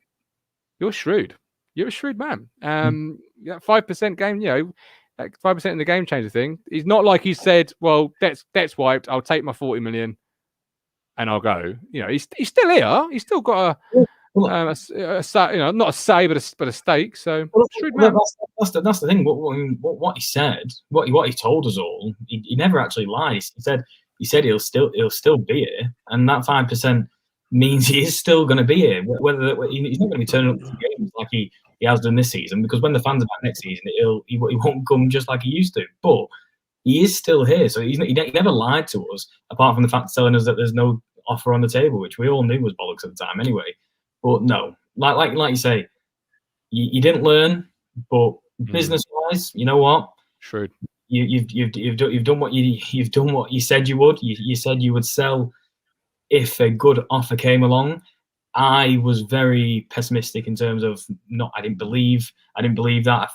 you're shrewd. You're a shrewd man. 5% game, 5% in the GameChanger thing. He's not like he said, "Well, debt's wiped. I'll take my 40 million." And I'll go. He's still here. He's still got not a say, but a stake. So that's the thing. What he said, what he told us all, he never actually lies. He said he'll still be here, and that 5% means he is still going to be here. Whether he's not going to be turning up to games like he has done this season, because when the fans are back next season, he won't come just like he used to. But he is still here, so he never lied to us, apart from the fact telling us that there's no offer on the table, which we all knew was bollocks at the time anyway. But no, like you say, you didn't learn. But business-wise, you know what? Shrewd. You've done what you said you would. You said you would sell if a good offer came along. I was very pessimistic in terms of I didn't believe that.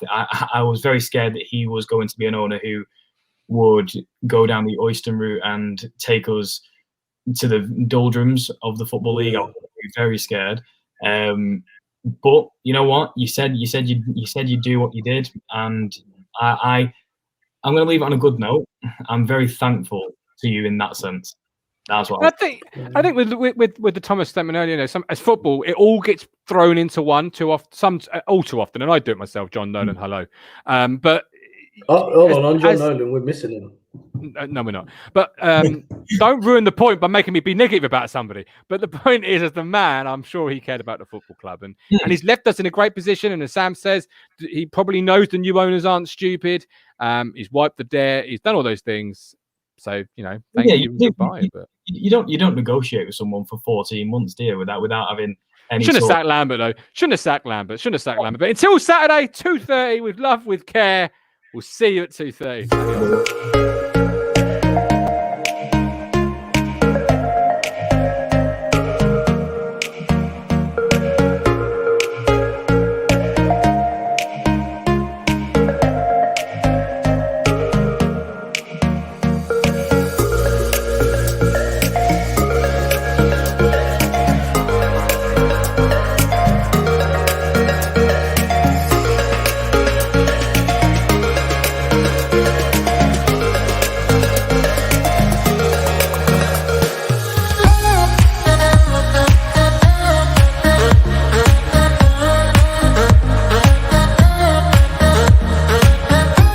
I was very scared that he was going to be an owner who would go down the oyster route and take us to the doldrums of the Football League. I was very scared. But you know what? You said you'd do what you did, and I'm going to leave it on a good note. I'm very thankful to you in that sense. That's what I think with the Thomas statement earlier, as football, it all gets thrown into one too often. All too often, and I do it myself. John Nolan, hello. But hold on, John Nolan, we're missing him. No, we're not. But don't ruin the point by making me be negative about somebody. But the point is, as the man, I'm sure he cared about the football club, and he's left us in a great position. And as Sam says, he probably knows the new owners aren't stupid. He's wiped the debt. He's done all those things. So thank you. Goodbye. But you don't negotiate with someone for 14 months, do you? Without having any. Shouldn't have sacked Lambert though. Shouldn't have sacked Lambert. But until Saturday, 2:30, with love, with care. We'll see you at 2:30.